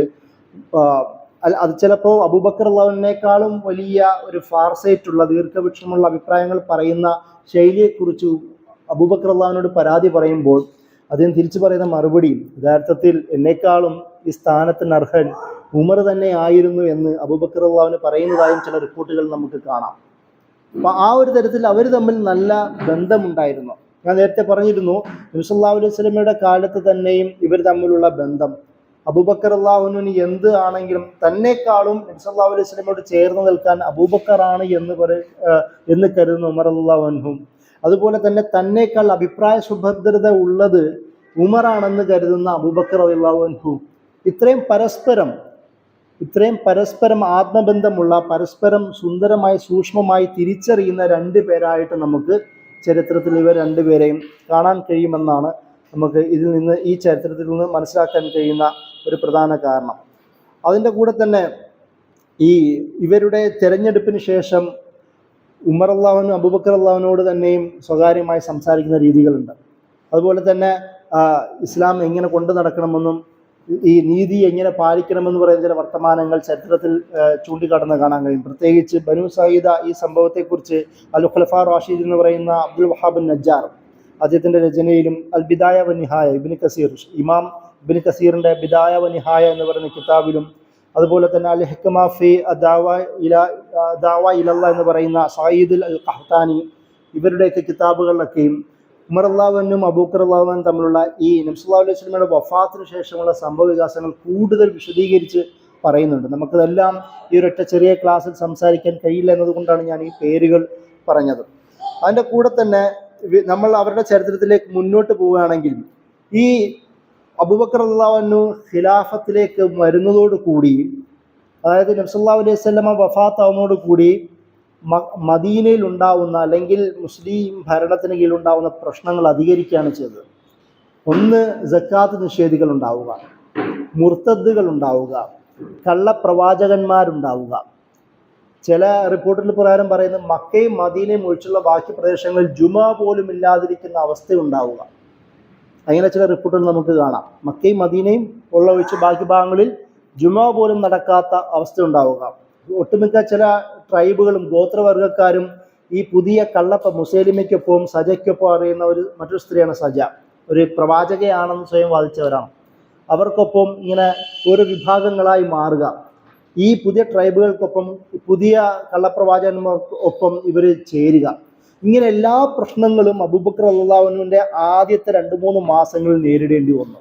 അത് ചിലപ്പോൾ അബൂബക്കർ അള്ളാഹുവിനേക്കാളും വലിയ ഒരു ഫാർസൈറ്റുള്ള ദീർഘവൃക്ഷമുള്ള അഭിപ്രായങ്ങൾ പറയുന്ന ശൈലിയെക്കുറിച്ച് അബൂബക്കർ അള്ളാഹുവിനോട് പരാതി പറയുമ്പോൾ അദ്ദേഹം തിരിച്ചു പറയുന്ന മറുപടി യഥാർത്ഥത്തിൽ എന്നെക്കാളും ഈ സ്ഥാനത്തിന് അർഹൻ ഉമർ തന്നെ ആയിരുന്നു എന്ന് അബൂബക്കർ അള്ളാഹുവിന് പറയുന്നതായും ചില റിപ്പോർട്ടുകൾ നമുക്ക് കാണാം. അപ്പം ആ ഒരു തരത്തിൽ അവർ തമ്മിൽ നല്ല ബന്ധമുണ്ടായിരുന്നു. ഞാൻ നേരത്തെ പറഞ്ഞിരുന്നു, നബി സല്ലല്ലാഹു അലൈഹി വസല്ലമയുടെ കാലത്ത് തന്നെയും ഇവർ തമ്മിലുള്ള ബന്ധം, അബൂബക്കർ അള്ളാഹുവിന് എന്ത് ആണെങ്കിലും തന്നെക്കാളും നബി സല്ലല്ലാഹു അലൈഹി വസല്ലമയോട് ചേർന്ന് നിൽക്കാൻ അബൂബക്കറാണ് എന്ന് കരുതുന്ന ഉമർ റളിയല്ലാഹു അൻഹു, അതുപോലെ തന്നെ തന്നേക്കാൾ അഭിപ്രായ സുഭദ്രത ഉള്ളത് ഉമറാണെന്ന് കരുതുന്ന അബൂബക്കർ റളിയല്ലാഹു അൻഹു, ഇത്രയും പരസ്പരം ആത്മബന്ധമുള്ള, പരസ്പരം സുന്ദരമായി സൂക്ഷ്മമായി തിരിച്ചറിയുന്ന രണ്ട് പേരായിട്ട് നമുക്ക് ചരിത്രത്തിൽ ഇവർ രണ്ടുപേരെയും കാണാൻ കഴിയുമെന്നാണ് നമുക്ക് ഈ ചരിത്രത്തിൽ നിന്ന് മനസ്സിലാക്കാൻ കഴിയുന്ന ഒരു പ്രധാന കാരണം. അതിൻ്റെ കൂടെ തന്നെ ഇവരുടെ തെരഞ്ഞെടുപ്പിന് ശേഷം ഉമർ അള്ളാഹുവിനും അബൂബക്കർ അള്ളാഹുവിനോട് തന്നെയും സ്വകാര്യമായി സംസാരിക്കുന്ന രീതികളുണ്ട്. അതുപോലെ തന്നെ ഇസ്ലാം എങ്ങനെ കൊണ്ടു നടക്കണമെന്നും ഈ നീതി എങ്ങനെ പാലിക്കണമെന്ന് പറയുന്ന ചില വർത്തമാനങ്ങൾ ചരിത്രത്തിൽ ചൂണ്ടിക്കാട്ടുന്ന കാണാൻ കഴിയും. പ്രത്യേകിച്ച് ബനു സഈദ ഈ സംഭവത്തെക്കുറിച്ച് അൽ ഖുലഫാ റാഷിദ് എന്ന് പറയുന്ന അബ്ദുൽ വഹാബ് നജ്ജാർ അദ്ദേഹത്തിൻ്റെ രചനയിലും അൽ ബിദായ വ നിഹായ ഇമാം ഇബ്നു കസീറിൻ്റെ ബിദായ വ നിഹായ എന്ന് പറയുന്ന കിതാബിലും, അതുപോലെ തന്നെ അൽ ഹിക്മ ഫി ദഅവ ഇലല്ലാഹ് എന്ന് പറയുന്ന സഈദ് അൽ ഖഹ്താനി, ഇവരുടെയൊക്കെ കിതാബുകളിലൊക്കെയും ഉമർ അള്ളാഹുവിനും അബൂബക്കർ അള്ളാഹുവിനും തമ്മിലുള്ള ഈ നബി സല്ലല്ലാഹു അലൈഹി വസല്ലമയുടെ വഫാത്തിന് ശേഷമുള്ള സംഭവ വികാസങ്ങൾ കൂടുതൽ വിശദീകരിച്ച് പറയുന്നുണ്ട്. നമുക്കതെല്ലാം ഈ ഒരൊറ്റ ചെറിയ ക്ലാസ്സിൽ സംസാരിക്കാൻ കഴിയില്ല എന്നതുകൊണ്ടാണ് ഞാൻ ഈ പേരുകൾ പറഞ്ഞത്. അതിൻ്റെ കൂടെ തന്നെ നമ്മൾ അവരുടെ ചരിത്രത്തിലേക്ക് മുന്നോട്ട് പോവുകയാണെങ്കിൽ ഈ അബൂബക്കർ റളിയല്ലാഹു ഖിലാഫത്തിലേക്ക് വരുന്നതോടുകൂടി, അതായത് നബി സല്ലല്ലാഹു അലൈഹി വസല്ലമ വഫാത്താവുന്നതോടുകൂടി മദീനയിൽ ഉണ്ടാവുന്ന അല്ലെങ്കിൽ മുസ്ലിം ഭരണത്തിന് കീഴിലുണ്ടാവുന്ന പ്രശ്നങ്ങൾ അധികരിക്കുകയാണ് ചെയ്തത്. ഒന്ന്, സക്കാത്ത് നിഷേധികൾ ഉണ്ടാവുക, മുർത്തദ്ദുകൾ ഉണ്ടാവുക, കള്ളപ്രവാചകന്മാരുണ്ടാവുക. ചില റിപ്പോർട്ടുകൾ പ്രകാരം പറയുന്നത് മക്കയും മദീനയും ഒഴിച്ചുള്ള ബാക്കി പ്രദേശങ്ങളിൽ ജുമാ പോലും ഇല്ലാതിരിക്കുന്ന അവസ്ഥ ഉണ്ടാവുക. അങ്ങനെ ചില റിപ്പോർട്ടുകൾ നമുക്ക് കാണാം. മക്കയും മദീനയും ഒഴിച്ച് ബാക്കി ഭാഗങ്ങളിൽ ജുമാ പോലും നടക്കാത്ത അവസ്ഥ ഉണ്ടാവുക. ഒട്ടുമിക്ക ചില ട്രൈബുകളും ഗോത്രവർഗക്കാരും ഈ പുതിയ മുസൈലിമയ്ക്കൊപ്പം സജയ്ക്കൊപ്പം അറിയുന്ന മറ്റൊരു സ്ത്രീയാണ് സജ, ഒരു പ്രവാചകയാണെന്ന് സ്വയം വാദിച്ചവരാണ്. അവർക്കൊപ്പം ഇങ്ങനെ ഓരോ വിഭാഗങ്ങളായി മാറുക, ഈ പുതിയ ട്രൈബുകൾക്കൊപ്പം പുതിയ കള്ളപ്രവാചകന്മാർക്കൊപ്പം ഇവർ ചേരുക. ഇങ്ങനെ എല്ലാ പ്രശ്നങ്ങളും അബൂബക്കർ റളിയല്ലാഹു അൻഹുവിൻ്റെ ആദ്യത്തെ 2-3 മാസങ്ങളിൽ നേരിടേണ്ടി വന്നു.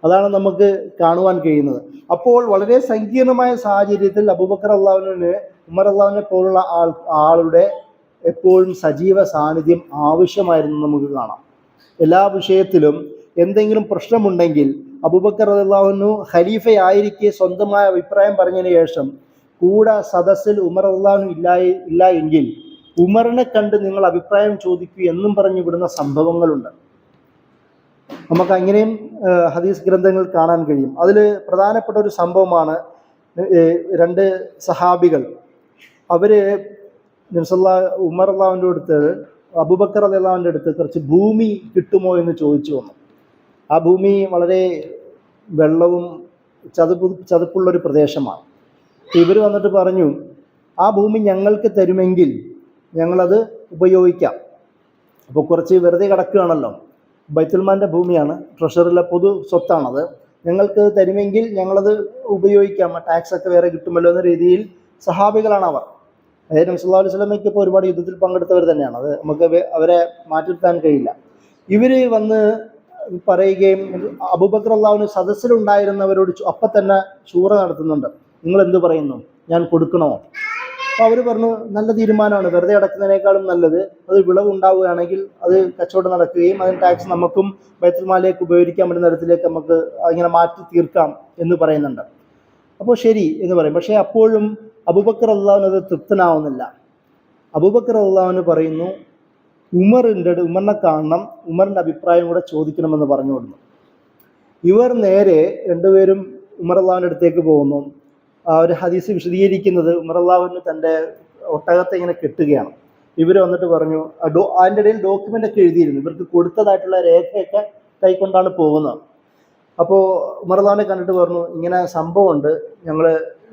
അതാണ് നമുക്ക് കാണുവാൻ കഴിയുന്നത്. അപ്പോൾ വളരെ സങ്കീർണമായ സാഹചര്യത്തിൽ അബൂബക്കർ അള്ളാഹുവിന് ഉമർ അള്ളാഹുവിനെ പോലുള്ള ആളുടെ എപ്പോഴും സജീവ സാന്നിധ്യം ആവശ്യമായിരുന്നു നമുക്ക് കാണാം. എല്ലാ വിഷയത്തിലും എന്തെങ്കിലും പ്രശ്നമുണ്ടെങ്കിൽ അബൂബക്കർ റളിയല്ലാഹു അൻഹു ഖലീഫയായിരിക്കെ സ്വന്തമായ അഭിപ്രായം പറഞ്ഞതിന് ശേഷം കൂടെ സദസ്സിൽ ഉമർ റളിയല്ലാഹു അൻഹു ഇല്ല എങ്കിൽ ഉമറിനെ കണ്ട് നിങ്ങൾ അഭിപ്രായം ചോദിക്കൂ എന്നും പറഞ്ഞു വിടുന്ന സംഭവങ്ങളുണ്ട്. നമുക്ക് അങ്ങനെയും ഹദീസ് ഗ്രന്ഥങ്ങൾ കാണാൻ കഴിയും. അതിൽ പ്രധാനപ്പെട്ട ഒരു സംഭവമാണ് 2 സഹാബികൾ അവർ ഉമർ അള്ളാഹുവിൻ്റെ അടുത്ത് അബൂബക്കർ റളിയല്ലാഹുവിൻ്റെ അടുത്ത് കുറച്ച് ഭൂമി കിട്ടുമോ എന്ന് ചോദിച്ചു വന്നു. ആ ഭൂമി വളരെ വെള്ളവും ചതുപ്പുള്ളൊരു പ്രദേശമാണ്. ഇവർ വന്നിട്ട് പറഞ്ഞു, ആ ഭൂമി ഞങ്ങൾക്ക് തരുമെങ്കിൽ ഞങ്ങളത് ഉപയോഗിക്കാം. അപ്പോൾ കുറച്ച് വെറുതെ കിടക്കുകയാണല്ലോ, ബൈത്തുൽമാലിൻ്റെ ഭൂമിയാണ്, ട്രഷറിലെ പൊതു സ്വത്താണത്, ഞങ്ങൾക്ക് തരുമെങ്കിൽ ഞങ്ങളത് ഉപയോഗിക്കാം, ടാക്സ് ഒക്കെ വേറെ കിട്ടുമല്ലോ എന്ന രീതിയിൽ സഹാബികളാണ് അവർ. അതായത് നബി സല്ലല്ലാഹു അലൈഹി വസല്ലമയ്ക്ക് ഇപ്പോൾ ഒരുപാട് യുദ്ധത്തിൽ പങ്കെടുത്തവർ തന്നെയാണ്, അത് നമുക്ക് അവരെ മാറ്റി നിർത്താൻ കഴിയില്ല. ഇവർ വന്ന് പറയുകയും അബൂബക്കർ റളിയല്ലാഹു സദസ്സിലുണ്ടായിരുന്നവരോട് അപ്പം തന്നെ ശൂറ നടത്തുന്നുണ്ട്, നിങ്ങൾ എന്ത് പറയുന്നു, ഞാൻ കൊടുക്കണോ? അപ്പോൾ അവർ പറഞ്ഞു, നല്ല തീരുമാനമാണ്, വെറുതെ അടക്കുന്നതിനേക്കാളും നല്ലത് അത് വിളവുണ്ടാവുകയാണെങ്കിൽ അത് കച്ചവടം നടക്കുകയും അതിന് ടാക്സ് നമുക്കും ബൈത്തുൽമാലിലേക്ക് ഉപയോഗിക്കാൻ പറ്റുന്ന തരത്തിലേക്ക് നമുക്ക് ഇങ്ങനെ മാറ്റി തീർക്കാം എന്ന് പറയുന്നുണ്ട്. അപ്പോൾ ശരി എന്ന് പറയും. പക്ഷേ അപ്പോഴും അബൂബക്കർ റളിയല്ലാഹു അത് തൃപ്തനാവുന്നില്ല. അബൂബക്കർ റളിയല്ലാഹു പറയുന്നു, ഉമറിനെ കാണണം, ഉമറിൻ്റെ അഭിപ്രായം കൂടെ ചോദിക്കണമെന്ന് പറഞ്ഞു കൊടുന്നു. ഇവർ നേരെ രണ്ടുപേരും ഉമർ റളിയല്ലാഹുവിൻ്റെ അടുത്തേക്ക് പോകുന്നു. ഒരു ഹദീസ് വിശദീകരിക്കുന്നത് ഉമർ റളിയല്ലാഹു തൻ്റെ ഒട്ടകത്തെ ഇങ്ങനെ കെട്ടുകയാണ്. ഇവർ വന്നിട്ട് പറഞ്ഞു, അതിൻ്റെ ഇടയിൽ ഡോക്യുമെൻ്റ് ഒക്കെ എഴുതിയിരുന്നു, ഇവർക്ക് കൊടുത്തതായിട്ടുള്ള രേഖയൊക്കെ കൈക്കൊണ്ടാണ് പോകുന്നത്. അപ്പോൾ ഉമർ റളിയല്ലാഹുവിനെ കണ്ടിട്ട് പറഞ്ഞു, ഇങ്ങനെ സംഭവമുണ്ട്,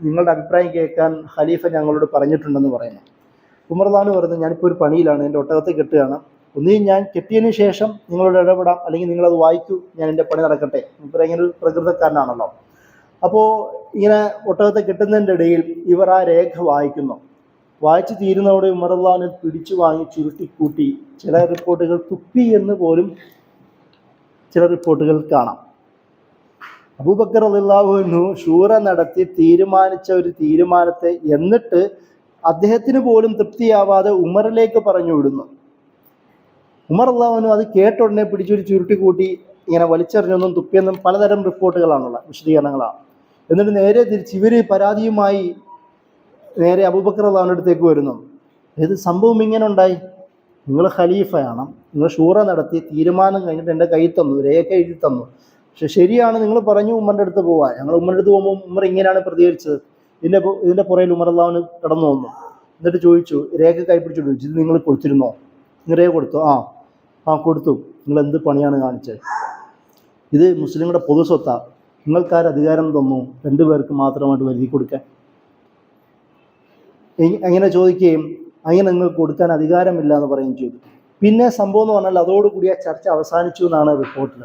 നിങ്ങളുടെ അഭിപ്രായം കേൾക്കാൻ ഖലീഫ ഞങ്ങളോട് പറഞ്ഞിട്ടുണ്ടെന്ന് പറയുന്നു. ഉമർ റളിയല്ലാഹു പറഞ്ഞു, ഞാനിപ്പോൾ ഒരു പണിയിലാണ്, എൻ്റെ ഒട്ടകത്തെ കെട്ടുകയാണ്, ഒന്നുകിൽ ഞാൻ കെട്ടിയതിന് ശേഷം നിങ്ങളോട് ഇടപെടാം, അല്ലെങ്കിൽ നിങ്ങളത് വായിക്കൂ, ഞാൻ എൻ്റെ പണി നടക്കട്ടെ. ഇപ്പം ഇങ്ങനെ ഒരു പ്രകൃതക്കാരനാണല്ലോ. അപ്പോൾ ഇങ്ങനെ ഒട്ടകത്തെ കെട്ടുന്നതിൻ്റെ ഇടയിൽ ഇവർ ആ രേഖ വായിക്കുന്നു. വായിച്ച് തീരുന്നതോടെ ഉമർ റളിയല്ലാഹു പിടിച്ചു വാങ്ങി ചുരുട്ടിക്കൂട്ടി, ചില റിപ്പോർട്ടുകൾ തുപ്പി എന്ന് പോലും ചില റിപ്പോർട്ടുകൾ കാണാം. അബൂബക്കർ റളിയല്ലാഹു അൻഹു ശൂറ നടത്തി തീരുമാനിച്ച ഒരു തീരുമാനത്തെ എന്നിട്ട് അദ്ദേഹത്തിന് പോലും തൃപ്തിയാവാതെ ഉമറിലേക്ക് പറഞ്ഞു വിടുന്നു. ഉമർ റളിയല്ലാഹു അൻഹു അത് കേട്ട ഉടനെ പിടിച്ചൊരു ചുരുട്ടിക്കൂട്ടി ഇങ്ങനെ വലിച്ചെറിഞ്ഞൊന്നും തുപ്പിയെന്നും പലതരം റിപ്പോർട്ടുകളാണുള്ള വിശദീകരണങ്ങളാണ്. എന്നിട്ട് നേരെ തിരിച്ച് ഇവർ പരാതിയുമായി നേരെ അബൂബക്കർ റളിയല്ലാഹുവിൻ്റെ അടുത്തേക്ക് വരുന്നു. ഏത് സംഭവം ഇങ്ങനെ ഉണ്ടായി, നിങ്ങൾ ഖലീഫയാണ്, നിങ്ങൾ ശൂറ നടത്തി തീരുമാനം കഴിഞ്ഞിട്ട് എൻ്റെ കയ്യിൽ തന്നു, രേഖ എഴുതി തന്നു, പക്ഷെ ശരിയാണ്, നിങ്ങൾ പറഞ്ഞു ഉമ്മറിൻ്റെ അടുത്ത് പോവാൻ, ഞങ്ങൾ ഉമ്മറിൻ്റെ അടുത്ത് പോകുമ്പോൾ ഉമ്മർ ഇങ്ങനെയാണ് പ്രതികരിച്ചത്. ഇതിൻ്റെ പുറയിൽ ഉമർ റളിയല്ലാഹു കടന്നു വന്നു. എന്നിട്ട് ചോദിച്ചു, രേഖ കൈപ്പിടിച്ചു ചോദിച്ചു, ഇത് നിങ്ങൾ കൊടുത്തിരുന്നോ? നിങ്ങൾ രേഖ കൊടുത്തു? ആ കൊടുത്തു. നിങ്ങൾ എന്ത് പണിയാണ് കാണിച്ചത്? ഇത് മുസ്ലിങ്ങളുടെ പൊതു സ്വത്താണ്, നിങ്ങൾക്കാർ അധികാരം തന്നു രണ്ടുപേർക്ക് മാത്രമായിട്ട് വരുതി കൊടുക്കാൻ? അങ്ങനെ ചോദിക്കുകയും അങ്ങനെ നിങ്ങൾക്ക് കൊടുക്കാൻ അധികാരമില്ല എന്ന് പറയുകയും ചെയ്തു. പിന്നെ സംഭവം എന്ന് പറഞ്ഞാൽ അതോടുകൂടി ആ ചർച്ച അവസാനിച്ചു എന്നാണ് റിപ്പോർട്ടിൽ.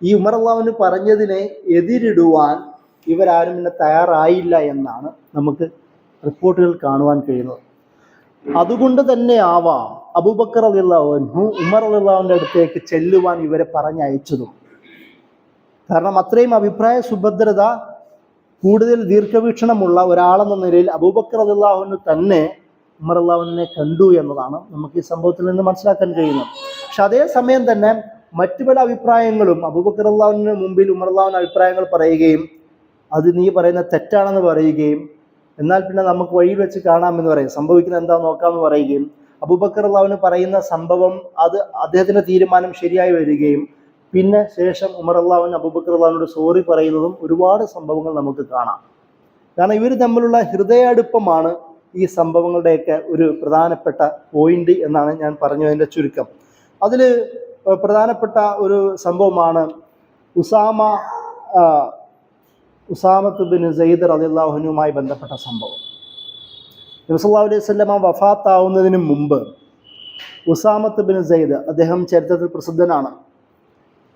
ഈ ഉമർ റളിയല്ലാഹു പറഞ്ഞതിനെ എതിരിടുവാൻ ഇവരാരും പിന്നെ തയ്യാറായില്ല എന്നാണ് നമുക്ക് റിപ്പോർട്ടുകൾ കാണുവാൻ കഴിയുന്നത്. അതുകൊണ്ട് തന്നെ ആവാം അബൂബക്കർ റളിയല്ലാഹു അൻഹു ഉമർ റളിയല്ലാഹുവിൻ്റെ അടുത്തേക്ക് ചെല്ലുവാൻ ഇവരെ പറഞ്ഞയച്ചതും. കാരണം അത്രയും അഭിപ്രായ സുഭദ്രത, കൂടുതൽ ദീർഘവീക്ഷണമുള്ള ഒരാളെന്ന നിലയിൽ അബൂബക്കർ റളിയല്ലാഹു അൻഹു തന്നെ ഉമർ റളിയല്ലാഹുവിനെ കണ്ടു എന്നതാണ് നമുക്ക് ഈ സംഭവത്തിൽ നിന്ന് മനസ്സിലാക്കാൻ കഴിയുന്നത്. പക്ഷെ അതേസമയം തന്നെ മറ്റു പല അഭിപ്രായങ്ങളും അബൂബക്കർ റളിയല്ലാഹുവിന് മുമ്പിൽ ഉമർ റളിയല്ലാഹു അഭിപ്രായങ്ങൾ പറയുകയും അത് നീ പറയുന്ന തെറ്റാണെന്ന് പറയുകയും, എന്നാൽ പിന്നെ നമുക്ക് വഴിയിൽ വെച്ച് കാണാമെന്ന് പറയും, സംഭവിക്കുന്നത് എന്താണെന്ന് നോക്കാമെന്ന് പറയുകയും, അബൂബക്കർ റളിയല്ലാഹു പറയുന്ന സംഭവം അത് അദ്ദേഹത്തിൻ്റെ തീരുമാനം ശരിയായി വരികയും, പിന്നെ ശേഷം ഉമർ റളിയല്ലാഹു അബൂബക്കർ റളിയല്ലാഹുവിനോട് സോറി പറയുന്നതും ഒരുപാട് സംഭവങ്ങൾ നമുക്ക് കാണാം. കാരണം ഇവർ തമ്മിലുള്ള ഹൃദയാടുപ്പമാണ് ഈ സംഭവങ്ങളുടെയൊക്കെ ഒരു പ്രധാനപ്പെട്ട പോയിന്റ് എന്നാണ് ഞാൻ പറഞ്ഞതിൻ്റെ ചുരുക്കം. അതിൽ പ്രധാനപ്പെട്ട ഒരു സംഭവമാണ് ഉസാമത്ത് ബിൻ സെയ്ദ് റളിയല്ലാഹു അൻഹുമായി ബന്ധപ്പെട്ട സംഭവം. നബി സല്ലല്ലാഹു അലൈഹി വസല്ലമ വഫാത്താവുന്നതിന് മുമ്പ് ഉസാമത്ത് ബിൻ സെയ്ദ്, അദ്ദേഹം ചരിത്രത്തിൽ പ്രസിദ്ധനാണ്.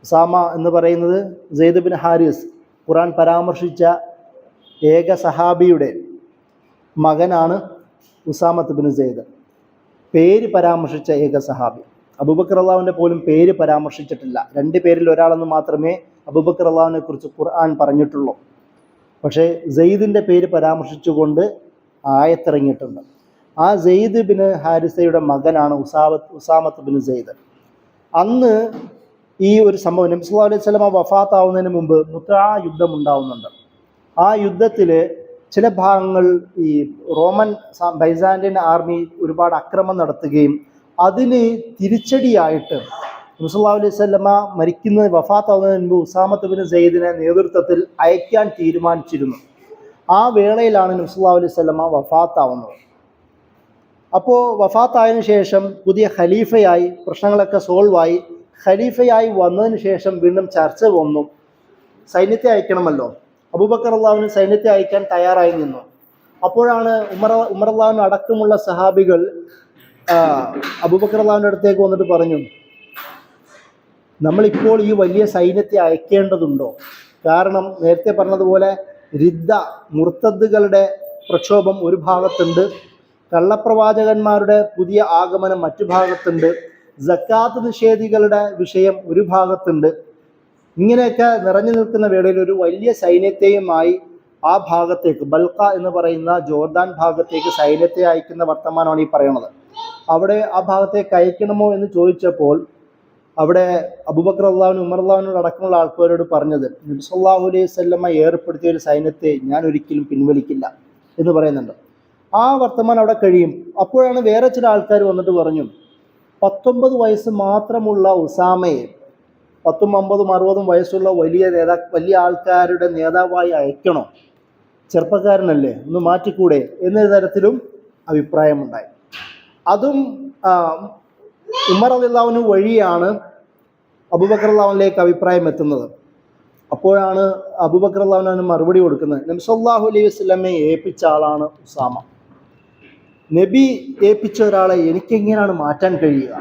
ഉസാമ എന്ന് പറയുന്നത് സെയ്ദ് ബിൻ ഹാരിസ്, ഖുർആൻ പരാമർശിച്ച ഏക സഹാബിയുടെ മകനാണ് ഉസാമത്ത് ബിൻ സെയ്ദ്. പേര് പരാമർശിച്ച ഏക സഹാബി. അബൂബക്കർ റളിയല്ലാഹുവിൻ്റെ പോലും പേര് പരാമർശിച്ചിട്ടില്ല. 2 പേരിൽ ഒരാളെന്ന് മാത്രമേ അബൂബക്കർ റളിയല്ലാഹുവിനെ കുറിച്ച് ഖുർആൻ പറഞ്ഞിട്ടുള്ളൂ. പക്ഷേ സെയ്ദിൻ്റെ പേര് പരാമർശിച്ചുകൊണ്ട് ആയത്തിറങ്ങിയിട്ടുണ്ട്. ആ സെയ്ദ് ബിൻ ഹാരിസയുടെ മകനാണ് ഉസാമത്ത് ബിൻ സെയ്ദ്. അന്ന് ഈ ഒരു സംഭവം നബി സല്ലല്ലാഹു അലൈഹി വസല്ലമ വഫാത്താവുന്നതിന് മുമ്പ് മുത്അ യുദ്ധം ഉണ്ടാവുന്നുണ്ട്. ആ യുദ്ധത്തിൽ ചില ഭാഗങ്ങൾ ഈ റോമൻ ബൈസാൻഡിയൻ ആർമി ഒരുപാട് ആക്രമണം നടത്തുകയും അതിന് തിരിച്ചടിയായിട്ട് നബി സല്ലല്ലാഹു അലൈഹി വസല്ലമ വഫാത്താവുന്നതിന് മുമ്പ് ഉസാമത്ത് ബിൻ സെയ്ദിനെ നേതൃത്വത്തിൽ അയക്കാൻ തീരുമാനിച്ചിരുന്നു. ആ വേളയിലാണ് നബി സല്ലല്ലാഹു അലൈഹി വസല്ലമ വഫാത്താവുന്നത്. അപ്പോൾ വഫാത്തായതിനു ശേഷം പുതിയ ഖലീഫയായി, പ്രശ്നങ്ങളൊക്കെ സോൾവായി, ഖലീഫയായി വന്നതിന് ശേഷം വീണ്ടും ചർച്ച വന്നു, സൈന്യത്തെ അയക്കണമല്ലോ. അബൂബക്കർ റളിയല്ലാഹു സൈന്യത്തെ അയക്കാൻ തയ്യാറായി നിന്നു. അപ്പോഴാണ് ഉമർ അള്ളാഹു അടക്കമുള്ള സഹാബികൾ അബൂബക്കർ അള്ളാഹുവിൻ്റെ അടുത്തേക്ക് വന്നിട്ട് പറഞ്ഞു, നമ്മളിപ്പോൾ ഈ വലിയ സൈന്യത്തെ അയക്കേണ്ടതുണ്ടോ? കാരണം നേരത്തെ പറഞ്ഞതുപോലെ മുർത്തദ്ദുകളുടെ പ്രക്ഷോഭം ഒരു ഭാഗത്തുണ്ട്, കള്ളപ്രവാചകന്മാരുടെ പുതിയ ആഗമനം മറ്റു ഭാഗത്തുണ്ട്, സക്കാത്ത് നിഷേധികളുടെ വിഷയം ഒരു ഭാഗത്തുണ്ട്. ഇങ്ങനെയൊക്കെ നിറഞ്ഞു നിൽക്കുന്ന വേളയിൽ ഒരു വലിയ സൈന്യത്തെയുമായി ആ ഭാഗത്തേക്ക്, ബൽഖ എന്ന് പറയുന്ന ജോർദാൻ ഭാഗത്തേക്ക് സൈന്യത്തെ അയക്കുന്ന വർത്തമാനമാണ് ഈ പറയുന്നത്. അവിടെ ആ ഭാഗത്തേക്ക് അയക്കണമോ എന്ന് ചോദിച്ചപ്പോൾ അവിടെ അബൂബക്കർ അള്ളാഹുവിനും ഉമർ അള്ളാഹുവിനോട് അടക്കമുള്ള ആൾക്കാരോട് പറഞ്ഞത്, നബി സല്ലല്ലാഹു അലൈഹി വസല്ലമ ഏർപ്പെടുത്തിയ ഒരു സൈന്യത്തെ ഞാൻ ഒരിക്കലും പിൻവലിക്കില്ല എന്ന് പറയുന്നുണ്ട്. ആ വർത്തമാനം അവിടെ കഴിയും. അപ്പോഴാണ് വേറെ ചില ആൾക്കാർ വന്നിട്ട് പറഞ്ഞു, 19 വയസ്സ് മാത്രമുള്ള ഉസാമയെ 10, 50, 60 വയസ്സുള്ള വലിയ ആൾക്കാരുടെ നേതാവായി അയക്കണോ? ചെറുപ്പക്കാരനല്ലേ, ഒന്ന് മാറ്റിക്കൂടെ എന്ന തരത്തിലും അഭിപ്രായമുണ്ടായി. അതും ഉമർ റളിയല്ലാഹു അൻഹു വഴിയാണ് അബൂബക്കർ റളിയല്ലാഹുവിലേക്ക് അഭിപ്രായം എത്തുന്നത്. അപ്പോഴാണ് അബൂബക്കർ റളിയല്ലാഹു മറുപടി കൊടുക്കുന്നത്, നബി സല്ലല്ലാഹു അലൈഹി വസല്ലമയെ ഏൽപ്പിച്ച ആളാണ് ഉസാമ. നബി ഏൽപ്പിച്ച ഒരാളെ എനിക്കെങ്ങനെയാണ് മാറ്റാൻ കഴിയുക?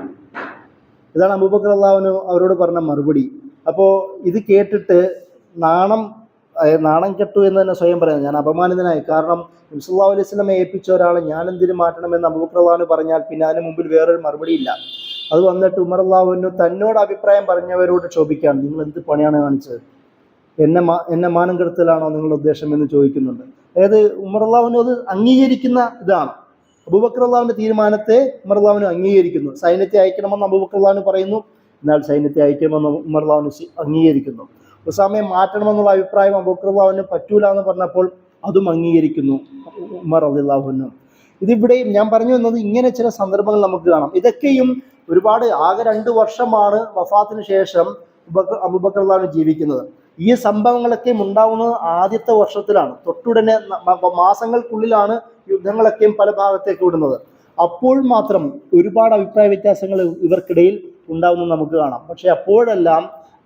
ഇതാണ് അബൂബക്കർ റളിയല്ലാഹു അവരോട് പറഞ്ഞ മറുപടി. അപ്പോൾ ഇത് കേട്ടിട്ട് നാണം കെട്ടു എന്ന് തന്നെ സ്വയം പറയുന്നത്, ഞാൻ അപമാനിതനായി. കാരണം നബി സല്ലല്ലാഹു അലൈഹി വസല്ലമയെ ഏൽപ്പിച്ച ഒരാളെ ഞാൻ എന്തിനു മാറ്റണമെന്ന് അബൂബക്കർ റളിയല്ലാഹു പറഞ്ഞാൽ പിന്നെ അതിന് മുമ്പിൽ വേറൊരു മറുപടി ഇല്ല. അത് വന്നിട്ട് ഉമർ റളിയല്ലാഹു അൻഹു തന്നോട് അഭിപ്രായം പറഞ്ഞവരോട് ചോദിക്കുകയാണ്, നിങ്ങൾ എന്ത് പണിയാണ് കാണിച്ചത്? എന്നെ മാനം കെടുത്തലാണോ നിങ്ങളുടെ ഉദ്ദേശം എന്ന് ചോദിക്കുന്നുണ്ട്. അതായത് ഉമർ റളിയല്ലാഹു അൻഹു അത് അംഗീകരിക്കുന്ന ഇതാണ്. അബൂബക്കർ റളിയല്ലാഹുവിന്റെ തീരുമാനത്തെ ഉമർ റളിയല്ലാഹു അൻഹു അംഗീകരിക്കുന്നു. സൈന്യത്തെ അയക്കണമെന്ന് അബൂബക്കർ റളിയല്ലാഹു അൻഹു പറയുന്നു, എന്നാൽ സൈന്യത്തെ അയക്കണമെന്ന് ഉമർ റളിയല്ലാഹു അൻഹു അംഗീകരിക്കുന്നു. ഉസാമയെ മാറ്റണമെന്നുള്ള അഭിപ്രായം അബൂബക്കർ റളിയല്ലാഹു അൻഹു പറ്റൂല എന്ന് പറഞ്ഞപ്പോൾ അതും അംഗീകരിക്കുന്നു ഉമർ റളിയല്ലാഹു അൻഹു. ഇതിവിടെയും ഞാൻ പറഞ്ഞു വന്നത് ഇങ്ങനെ ചില സന്ദർഭങ്ങൾ നമുക്ക് കാണാം. ഇതൊക്കെയും ആകെ 2 വർഷമാണ് വഫാത്തിന് ശേഷം അബൂബക്കർ റളിയല്ലാഹു അൻഹു ജീവിക്കുന്നത്. ഈ സംഭവങ്ങളൊക്കെ ഉണ്ടാവുന്നത് ആദ്യത്തെ വർഷത്തിലാണ്. തൊട്ടുടനെ മാസങ്ങൾക്കുള്ളിലാണ് യുദ്ധങ്ങളൊക്കെയും പല ഭാഗത്തേക്ക് വിടുന്നത്. അപ്പോൾ മാത്രം ഒരുപാട് അഭിപ്രായ വ്യത്യാസങ്ങൾ ഇവർക്കിടയിൽ ഉണ്ടാവുന്നത് നമുക്ക് കാണാം. പക്ഷെ അപ്പോഴെല്ലാം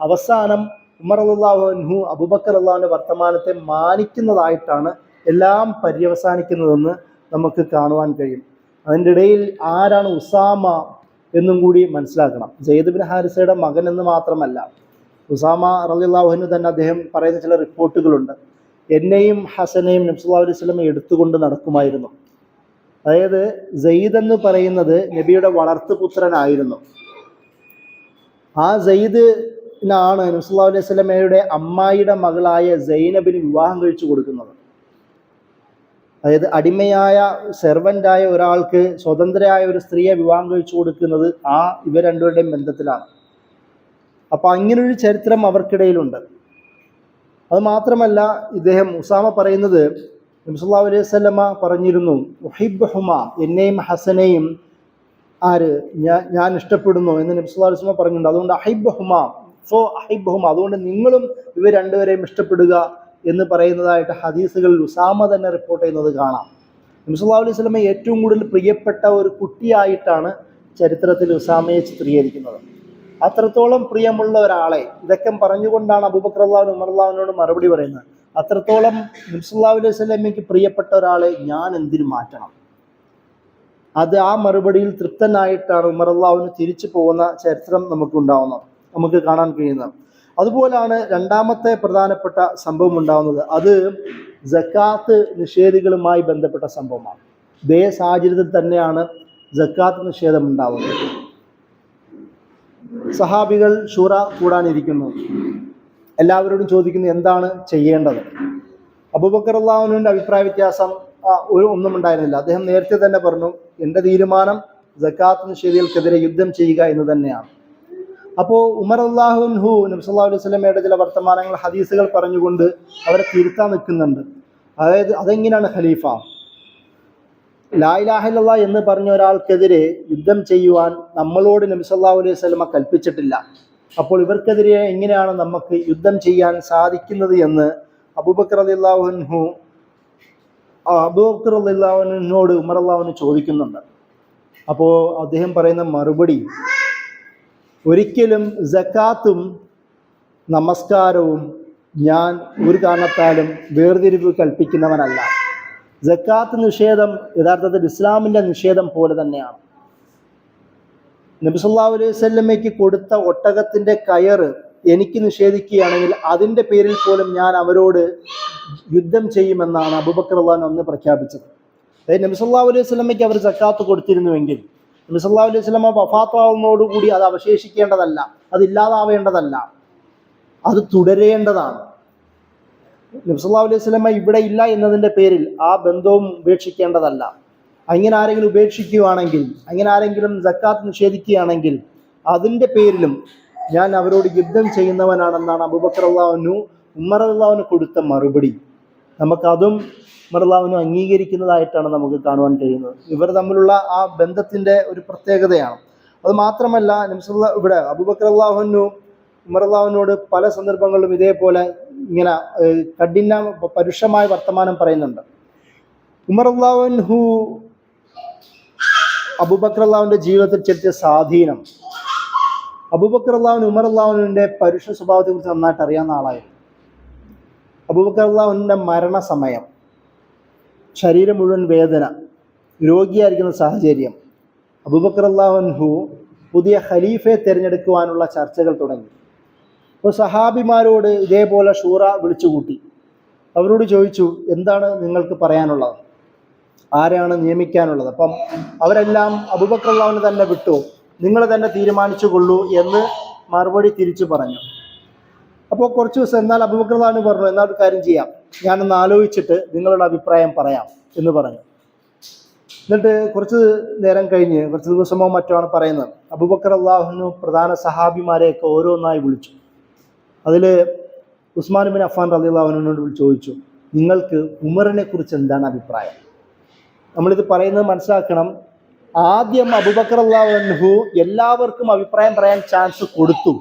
അവസാനം ഉമർ റളിയല്ലാഹു അൻഹു അബൂബക്കർ റളിയല്ലാഹുവിന്റെ വർത്തമാനത്തെ മാനിക്കുന്നതായിട്ടാണ് എല്ലാം പര്യവസാനിക്കുന്നതെന്ന് നമുക്ക് കാണുവാൻ കഴിയും. അതിൻ്റെ ഇടയിൽ ആരാണ് ഉസാമ എന്നും കൂടി മനസ്സിലാക്കണം. സെയ്ദ് ബിൻ ഹാരിസയുടെ മകൻ എന്ന് മാത്രമല്ല, ഉസാമ റളിയല്ലാഹു അൻഹു തന്നെ അദ്ദേഹം പറയുന്ന ചില റിപ്പോർട്ടുകളുണ്ട്. എന്നെയും ഹസനെയും നബി സല്ലല്ലാഹു അലൈഹി വസല്ലം എടുത്തുകൊണ്ട് നടക്കുമായിരുന്നു. അതായത് സെയ്ദ് എന്ന് പറയുന്നത് നബിയുടെ വളർത്തുപുത്രനായിരുന്നു. ആ സെയ്ദിനാണ് നബി സല്ലല്ലാഹു അലൈഹി വസല്ലമയുടെ അമ്മായിയുടെ മകളായ സൈനബിന് വിവാഹം കഴിച്ചു കൊടുക്കുന്നത്. അതായത് അടിമയായ സെർവൻ്റായ ഒരാൾക്ക് സ്വതന്ത്രയായ ഒരു സ്ത്രീയെ വിവാഹം കഴിച്ചു കൊടുക്കുന്നത് ഇവർ രണ്ടുപേരുടെയും ബന്ധത്തിലാണ്. അപ്പോൾ അങ്ങനൊരു ചരിത്രം അവർക്കിടയിലുണ്ട്. അത് മാത്രമല്ല, ഉസാമ പറയുന്നത് നബി സല്ലല്ലാഹു അലൈഹി വസല്ലമ പറഞ്ഞിരുന്നു, ഉഹിബ്ബുഹുമ, എന്നെയും ഹസനെയും ഞാൻ ഇഷ്ടപ്പെടുന്നു എന്ന് നബി സല്ലല്ലാഹു അലൈഹി വസല്ലമ പറഞ്ഞിട്ടുണ്ട്. അതുകൊണ്ട് അഹിബ്ബുഹുമ, അതുകൊണ്ട് നിങ്ങളും ഇവർ രണ്ടുപേരെയും ഇഷ്ടപ്പെടുക എന്ന് പറയുന്നതായിട്ട് ഹദീസുകളിൽ ഉസാമ തന്നെ റിപ്പോർട്ട് ചെയ്യുന്നത് കാണാം. നബി സല്ലല്ലാഹു അലൈഹി വസല്ലമ ഏറ്റവും കൂടുതൽ പ്രിയപ്പെട്ട ഒരു കുട്ടിയായിട്ടാണ് ചരിത്രത്തിൽ ഉസാമയെ ചിത്രീകരിക്കുന്നത്. അത്രത്തോളം പ്രിയമുള്ള ഒരാളെ, ഇതൊക്കെ പറഞ്ഞുകൊണ്ടാണ് അബൂബക്കർ റളിയല്ലാഹു ഉമർ റളിയല്ലാഹുവിനോട് മറുപടി പറയുന്നത്. അത്രത്തോളം നബി സല്ലല്ലാഹു അലൈഹി വസല്ലമയ്ക്ക് പ്രിയപ്പെട്ട ഒരാളെ ഞാൻ എന്തിനു മാറ്റണം? ആ മറുപടിയിൽ തൃപ്തനായിട്ടാണ് ഉമർ റളിയല്ലാഹു തിരിച്ചു പോകുന്ന ചരിത്രം നമുക്ക് കാണാൻ കഴിയുന്നത്. അതുപോലാണ് രണ്ടാമത്തെ പ്രധാനപ്പെട്ട സംഭവം ഉണ്ടാകുന്നത്. അത് സക്കാത്ത് നിഷേധികളുമായി ബന്ധപ്പെട്ട സംഭവമാണ്. ഇതേ സാഹചര്യത്തിൽ തന്നെയാണ് സക്കാത്ത് നിഷേധം ഉണ്ടാവുന്നത്. സഹാബികൾ ശൂറ കൂടാനിരിക്കുന്നു. എല്ലാവരോടും ചോദിക്കുന്നു, എന്താണ് ചെയ്യേണ്ടത്? അബൂബക്കർ റളിയല്ലാഹു അൻഹുവിന്റെ അഭിപ്രായ വ്യത്യാസം ഒന്നും ഉണ്ടായിരുന്നില്ല. അദ്ദേഹം നേരത്തെ തന്നെ പറഞ്ഞു, എൻ്റെ തീരുമാനം സക്കാത്ത് നിഷേധികൾക്കെതിരെ യുദ്ധം ചെയ്യുക എന്ന് തന്നെയാണ്. അപ്പോൾ ഉമർ റളിയല്ലാഹു അൻഹു നബി സല്ലല്ലാഹു അലൈഹി വസല്ലമയുടെ ചില വർത്തമാനങ്ങൾ, ഹദീസുകൾ പറഞ്ഞുകൊണ്ട് അവരെ തിരുത്താൻ നിൽക്കുന്നുണ്ട്. അതായത് അതെങ്ങനെയാണ് ഖലീഫ? ലാ ഇലാഹ ഇല്ലല്ലാഹ് എന്ന് പറഞ്ഞ ഒരാൾക്കെതിരെ യുദ്ധം ചെയ്യുവാൻ നമ്മളോട് നബി സല്ലല്ലാഹു അലൈഹി വസല്ലമ കൽപ്പിച്ചിട്ടില്ല. അപ്പോൾ ഇവർക്കെതിരെ എങ്ങനെയാണ് നമുക്ക് യുദ്ധം ചെയ്യാൻ സാധിക്കുന്നത് എന്ന് അബൂബക്കർ റളിയല്ലാഹു അൻഹുവിനോട് ഉമർ റളിയല്ലാഹു അൻഹു ചോദിക്കുന്നുണ്ട്. അപ്പോൾ അദ്ദേഹം പറയുന്ന മറുപടി, ഒരിക്കലും സക്കാത്തും നമസ്കാരവും ഞാൻ ഒരു കാരണത്താലും വേർതിരിവ് കൽപ്പിക്കുന്നവനല്ല. സക്കാത്ത് നിഷേധം യഥാർത്ഥത്തിൽ ഇസ്ലാമിൻ്റെ നിഷേധം പോലെ തന്നെയാണ്. നബി സല്ലല്ലാഹു അലൈഹി വസല്ലമയ്ക്ക് കൊടുത്ത ഒട്ടകത്തിൻ്റെ കയറ് എനിക്ക് നിഷേധിക്കുകയാണെങ്കിൽ അതിൻ്റെ പേരിൽ പോലും ഞാൻ അവരോട് യുദ്ധം ചെയ്യുമെന്നാണ് അബൂബക്കർ റളിയല്ലാഹു അൻഹു അന്ന് പ്രഖ്യാപിച്ചത്. അതായത് നബി സല്ലല്ലാഹു അലൈഹി വസല്ലമയ്ക്ക് അവർ സക്കാത്ത് കൊടുത്തിരുന്നുവെങ്കിൽ നബി സല്ലല്ലാഹു അലൈഹി വസല്ലമ വഫാത്താവുന്നതോടുകൂടി അത് അവശേഷിക്കേണ്ടതല്ല, അതില്ലാതാവേണ്ടതല്ല, അത് തുടരേണ്ടതാണ്. നബി സല്ലല്ലാഹു അലൈഹി വസല്ലമ ഇവിടെ ഇല്ല എന്നതിൻ്റെ പേരിൽ ആ ബന്ധവും ഉപേക്ഷിക്കേണ്ടതല്ല. അങ്ങനെ ആരെങ്കിലും ഉപേക്ഷിക്കുകയാണെങ്കിൽ, അങ്ങനെ ആരെങ്കിലും സക്കാത്ത് നിഷേധിക്കുകയാണെങ്കിൽ അതിൻ്റെ പേരിലും ഞാൻ അവരോട് യുദ്ധം ചെയ്യുന്നവനാണെന്നാണ് അബൂബക്കർ റളിയല്ലാഹു അൻഹു ഉമർ റളിയല്ലാഹു അൻഹു കൊടുത്ത മറുപടി. നമുക്കതും ഉമർ റളിയല്ലാഹു അൻഹു അംഗീകരിക്കുന്നതായിട്ടാണ് നമുക്ക് കാണുവാൻ കഴിയുന്നത്. ഇവർ തമ്മിലുള്ള ആ ബന്ധത്തിൻ്റെ ഒരു പ്രത്യേകതയാണ്. അത് മാത്രമല്ല ഇവിടെ അബൂബക്കർ റളിയല്ലാഹു അൻഹു ഉമർ റളിയല്ലാഹു അൻഹുവോട് പല സന്ദർഭങ്ങളിലും ഇതേപോലെ ഇങ്ങനെ കഠിന പരുഷമായ വർത്തമാനം പറയുന്നുണ്ട്. ഉമർ റളിയല്ലാഹു അൻഹു അബൂബക്കർ റളിയല്ലാഹു അൻഹുവിൻ്റെ ജീവിതത്തിൽ ചെലുത്തിയ സ്വാധീനം, അബൂബക്കർ റളിയല്ലാഹു അൻഹു ഉമർ റളിയല്ലാഹു അൻഹുവിൻ്റെ പരുഷ സ്വഭാവത്തെക്കുറിച്ച് നന്നായിട്ട് അറിയാവുന്ന ആളായിരുന്നു. അബൂബക്കർ റളിയല്ലാഹു അൻഹുവിൻ്റെ മരണസമയം, ശരീരം മുഴുവൻ വേദന, രോഗിയായിരിക്കുന്ന സാഹചര്യം, അബൂബക്കർ റളിയല്ലാഹു അൻഹു പുതിയ ഖലീഫയെ തിരഞ്ഞെടുക്കുവാനുള്ള ചർച്ചകൾ തുടങ്ങി. അപ്പോൾ സഹാബിമാരോട് ഇതേപോലെ ഷൂറ വിളിച്ചുകൂട്ടി. അവരോട് ചോദിച്ചു, എന്താണ് നിങ്ങൾക്ക് പറയാനുള്ളത്, ആരെയാണ് നിയമിക്കാനുള്ളത്? അപ്പം അവരെല്ലാം അബൂബക്കർ റളിയല്ലാഹു അൻഹു തന്നെ വിട്ടു, നിങ്ങൾ തന്നെ തീരുമാനിച്ചു കൊള്ളൂ എന്ന് മറുപടി തിരിച്ചു പറഞ്ഞു. അപ്പോൾ കുറച്ച് ദിവസം എന്നാൽ അബൂബക്കർ റളിയല്ലാഹു അൻഹു പറഞ്ഞു, എന്നാൽ ഒരു കാര്യം ചെയ്യാം, ഞാനൊന്ന് ആലോചിച്ചിട്ട് നിങ്ങളുടെ അഭിപ്രായം പറയാം എന്ന് പറഞ്ഞു. എന്നിട്ട് കുറച്ച് നേരം കഴിഞ്ഞ്, കുറച്ച് ദിവസമോ മറ്റോ ആണ് പറയുന്നത്, അബൂബക്കർ റളിയല്ലാഹു അൻഹു പ്രധാന സഹാബിമാരെയൊക്കെ ഓരോന്നായി വിളിച്ചു. അതിൽ ഉസ്മാൻ ബിൻ അഫ്ഫാൻ റളിയല്ലാഹു അൻഹുവിനോട് ചോദിച്ചു, നിങ്ങൾക്ക് ഉമറിനെ കുറിച്ച് എന്താണ് അഭിപ്രായം? നമ്മളിത് പറയുന്നത് മനസ്സിലാക്കണം. ആദ്യം അബൂബക്കർ റളിയല്ലാഹു അൻഹു എല്ലാവർക്കും അഭിപ്രായം പറയാൻ ചാൻസ് കൊടുത്തു,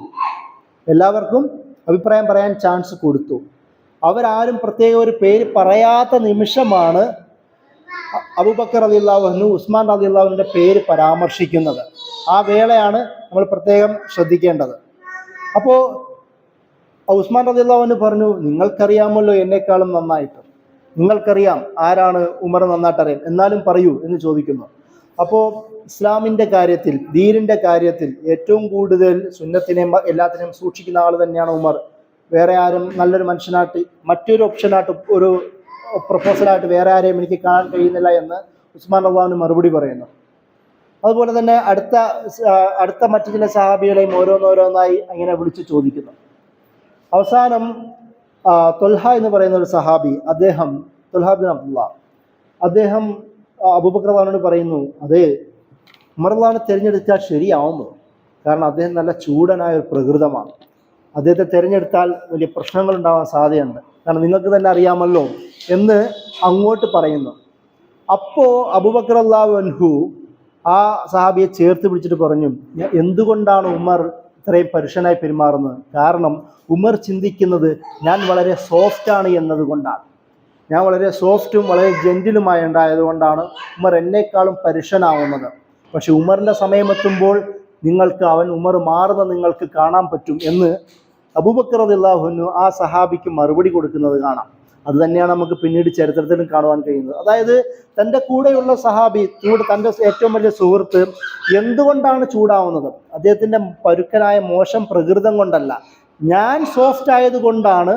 എല്ലാവർക്കും അഭിപ്രായം പറയാൻ ചാൻസ് കൊടുത്തു. അവരാരും പ്രത്യേക ഒരു പേര് പറയാത്ത നിമിഷമാണ് അബൂബക്കർ റളിയല്ലാഹു അൻഹു ഉസ്മാൻ റളിയല്ലാഹു അൻഹുവിൻ്റെ പേര് പരാമർശിക്കുന്നത്. ആ വേളയാണ് നമ്മൾ പ്രത്യേകം ശ്രദ്ധിക്കേണ്ടത്. അപ്പോൾ ഉസ്മാൻ റളിയല്ലാഹു അൻഹു പറഞ്ഞു, നിങ്ങൾക്കറിയാമല്ലോ എന്നെക്കാളും നന്നായിട്ട്, നിങ്ങൾക്കറിയാം ആരാണ് ഉമർ നന്നായിട്ട് അറിയാം, എന്നാലും പറയൂ എന്ന് ചോദിക്കുന്നു. അപ്പോൾ ഇസ്ലാമിൻ്റെ കാര്യത്തിൽ, ദീനിൻ്റെ കാര്യത്തിൽ ഏറ്റവും കൂടുതൽ സുന്നത്തിനെയും എല്ലാത്തിനെയും സൂക്ഷിക്കുന്ന ആൾ തന്നെയാണ് ഉമർ. വേറെ ആരും നല്ലൊരു മനുഷ്യനായിട്ട്, മറ്റൊരു ഓപ്ഷനായിട്ട്, ഒരു പ്രപ്പോസലായിട്ട് വേറെ ആരെയും എനിക്ക് കാണാൻ കഴിയുന്നില്ല എന്ന് ഉസ്മാൻ റളിയല്ലാഹു അൻഹു മറുപടി പറയുന്നു. അതുപോലെ തന്നെ അടുത്ത മറ്റു ചില സഹാബികളെയും ഓരോന്നോരോന്നായി അങ്ങനെ വിളിച്ച് ചോദിക്കുന്നു. അവസാനം ത്വൽഹ എന്ന് പറയുന്ന ഒരു സഹാബി, അദ്ദേഹം ത്വൽഹ ബിൻ അബ്ദുള്ള, അദ്ദേഹം അബൂബക്കർ റളിയല്ലാഹു അൻഹു പറയുന്നു, അതെ ഉമർ റളിയല്ലാഹു അൻഹു തിരഞ്ഞെടുത്താൽ ശരിയാവുന്നു, കാരണം അദ്ദേഹം നല്ല ചൂടനായ ഒരു പ്രകൃതമാണ്, അദ്ദേഹത്തെ തിരഞ്ഞെടുത്താൽ വലിയ പ്രശ്നങ്ങൾ ഉണ്ടാവാൻ സാധ്യതയുണ്ട്, കാരണം നിങ്ങൾക്ക് തന്നെ അറിയാമല്ലോ എന്ന് അങ്ങോട്ട് പറയുന്നു. അപ്പോൾ അബൂബക്കർ റളിയല്ലാഹു അൻഹു ആ സഹാബിയെ ചേർത്ത് പിടിച്ചിട്ട് പറഞ്ഞു, എന്തുകൊണ്ടാണ് ഉമർ ഇത്രയും പരുഷനായി പെരുമാറുന്നത്? കാരണം ഉമർ ചിന്തിക്കുന്നത് ഞാൻ വളരെ സോഫ്റ്റാണ് എന്നതുകൊണ്ടാണ്, ഞാൻ വളരെ സോഫ്റ്റും വളരെ ജെന്റിലുമായി ഉണ്ടായതുകൊണ്ടാണ് ഉമർ എന്നേക്കാളും പരുഷനാവുന്നത്. പക്ഷെ ഉമറിൻ്റെ സമയമെത്തുമ്പോൾ ഉമർ മാറുന്ന നിങ്ങൾക്ക് കാണാൻ പറ്റും എന്ന് അബൂബക്കർ റളിയല്ലാഹു അൻഹു ആ സഹാബിക്ക് മറുപടി കൊടുക്കുന്നത് കാണാം. അത് തന്നെയാണ് നമുക്ക് പിന്നീട് ചരിത്രത്തിലും കാണുവാൻ കഴിയുന്നത്. അതായത് തൻ്റെ കൂടെയുള്ള സഹാബി, തൻ്റെ ഏറ്റവും വലിയ സുഹൃത്ത് എന്തുകൊണ്ടാണ് ചൂടാവുന്നത്? അദ്ദേഹത്തിൻ്റെ പരുക്കനായ മോശം പ്രകൃതം കൊണ്ടല്ല, ഞാൻ സോഫ്റ്റ് ആയതുകൊണ്ടാണ്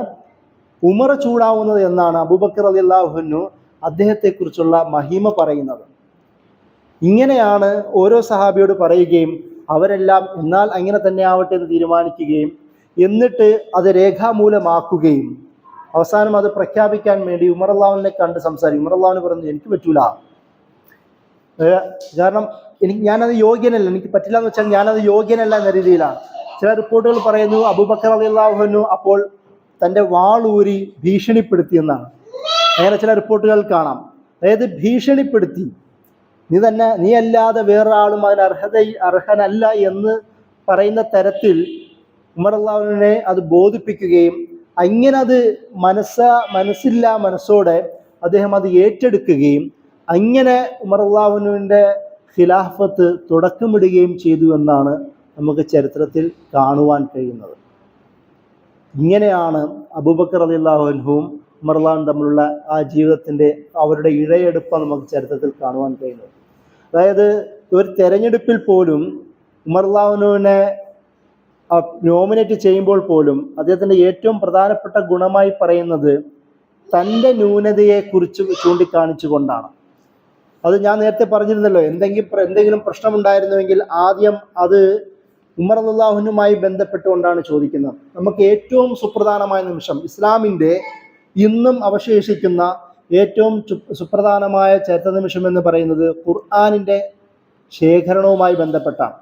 ഉമർ ചൂടാവുന്നത് എന്നാണ് അബൂബക്കർ റളിയല്ലാഹു അൻഹു അദ്ദേഹത്തെക്കുറിച്ചുള്ള മഹിമ പറയുന്നത്. ഇങ്ങനെയാണ് ഓരോ സഹാബിയോട് പറയുകയും അവരെല്ലാം എന്നാൽ അങ്ങനെ തന്നെ ആവട്ടെ എന്ന് തീരുമാനിക്കുകയും എന്നിട്ട് അത് രേഖാമൂലമാക്കുകയും അവസാനം അത് പ്രഖ്യാപിക്കാൻ വേണ്ടി ഉമർ റളിയല്ലാഹു അൻഹുവിനെ കണ്ട് സംസാരിക്കും. ഉമർ റളിയല്ലാഹു അൻഹു പറഞ്ഞു, എനിക്ക് പറ്റൂല, കാരണം ഞാനത് യോഗ്യനല്ല, എനിക്ക് പറ്റില്ല എന്ന് വെച്ചാൽ ഞാനത് യോഗ്യനല്ല എന്ന രീതിയിലാണ്. ചില റിപ്പോർട്ടുകൾ പറയുന്നു അബൂബക്കർ റളിയല്ലാഹു അൻഹു അപ്പോൾ തൻ്റെ വാളൂരി ഭീഷണിപ്പെടുത്തിയെന്നാണ്. അങ്ങനെ ചില റിപ്പോർട്ടുകൾ കാണാം. അതായത് ഭീഷണിപ്പെടുത്തി, നീ അല്ലാതെ വേറൊരാളും അതിന് അർഹനല്ല എന്ന് പറയുന്ന തരത്തിൽ ഉമർ റളിയല്ലാഹു അൻഹുവിനെ അത് ബോധിപ്പിക്കുകയും അങ്ങനെ അത് മനസ്സോടെ അദ്ദേഹം അത് ഏറ്റെടുക്കുകയും അങ്ങനെ ഉമർ റളിയല്ലാഹു അൻഹുവിൻ്റെ ഖിലാഫത്ത് തുടക്കമിടുകയും ചെയ്തു എന്നാണ് നമുക്ക് ചരിത്രത്തിൽ കാണുവാൻ കഴിയുന്നത്. ഇങ്ങനെയാണ് അബൂബക്കർ റളിയല്ലാഹു അൻഹുവും ഉമർ റളിയല്ലാഹു തമ്മിലുള്ള ആ ജീവിതത്തിൻ്റെ അവരുടെ ഇഴയെടുപ്പ് നമുക്ക് ചരിത്രത്തിൽ കാണുവാൻ കഴിയുന്നത്. അതായത് ഒരു തെരഞ്ഞെടുപ്പിൽ പോലും ഉമർ റളിയല്ലാഹുവിനെ നോമിനേറ്റ് ചെയ്യുമ്പോൾ പോലും അദ്ദേഹത്തിൻ്റെ ഏറ്റവും പ്രധാനപ്പെട്ട ഗുണമായി പറയുന്നത് തൻ്റെ ന്യൂനതയെക്കുറിച്ച് ചൂണ്ടിക്കാണിച്ചുകൊണ്ടാണ്. അത് ഞാൻ നേരത്തെ പറഞ്ഞിരുന്നല്ലോ, എന്തെങ്കിലും പ്രശ്നമുണ്ടായിരുന്നുവെങ്കിൽ ആദ്യം അത് ഉമർ റളിയല്ലാഹുവിനുമായി ബന്ധപ്പെട്ടുകൊണ്ടാണ് ചോദിക്കുന്നത്. നമുക്ക് ഏറ്റവും സുപ്രധാനമായ നിമിഷം, ഇസ്ലാമിൻ്റെ ഇന്നും അവശേഷിക്കുന്ന ഏറ്റവും സുപ്രധാനമായ ചരിത്ര നിമിഷം എന്ന് പറയുന്നത് ഖുർആനിൻ്റെ ശേഖരണവുമായി ബന്ധപ്പെട്ടാണ്.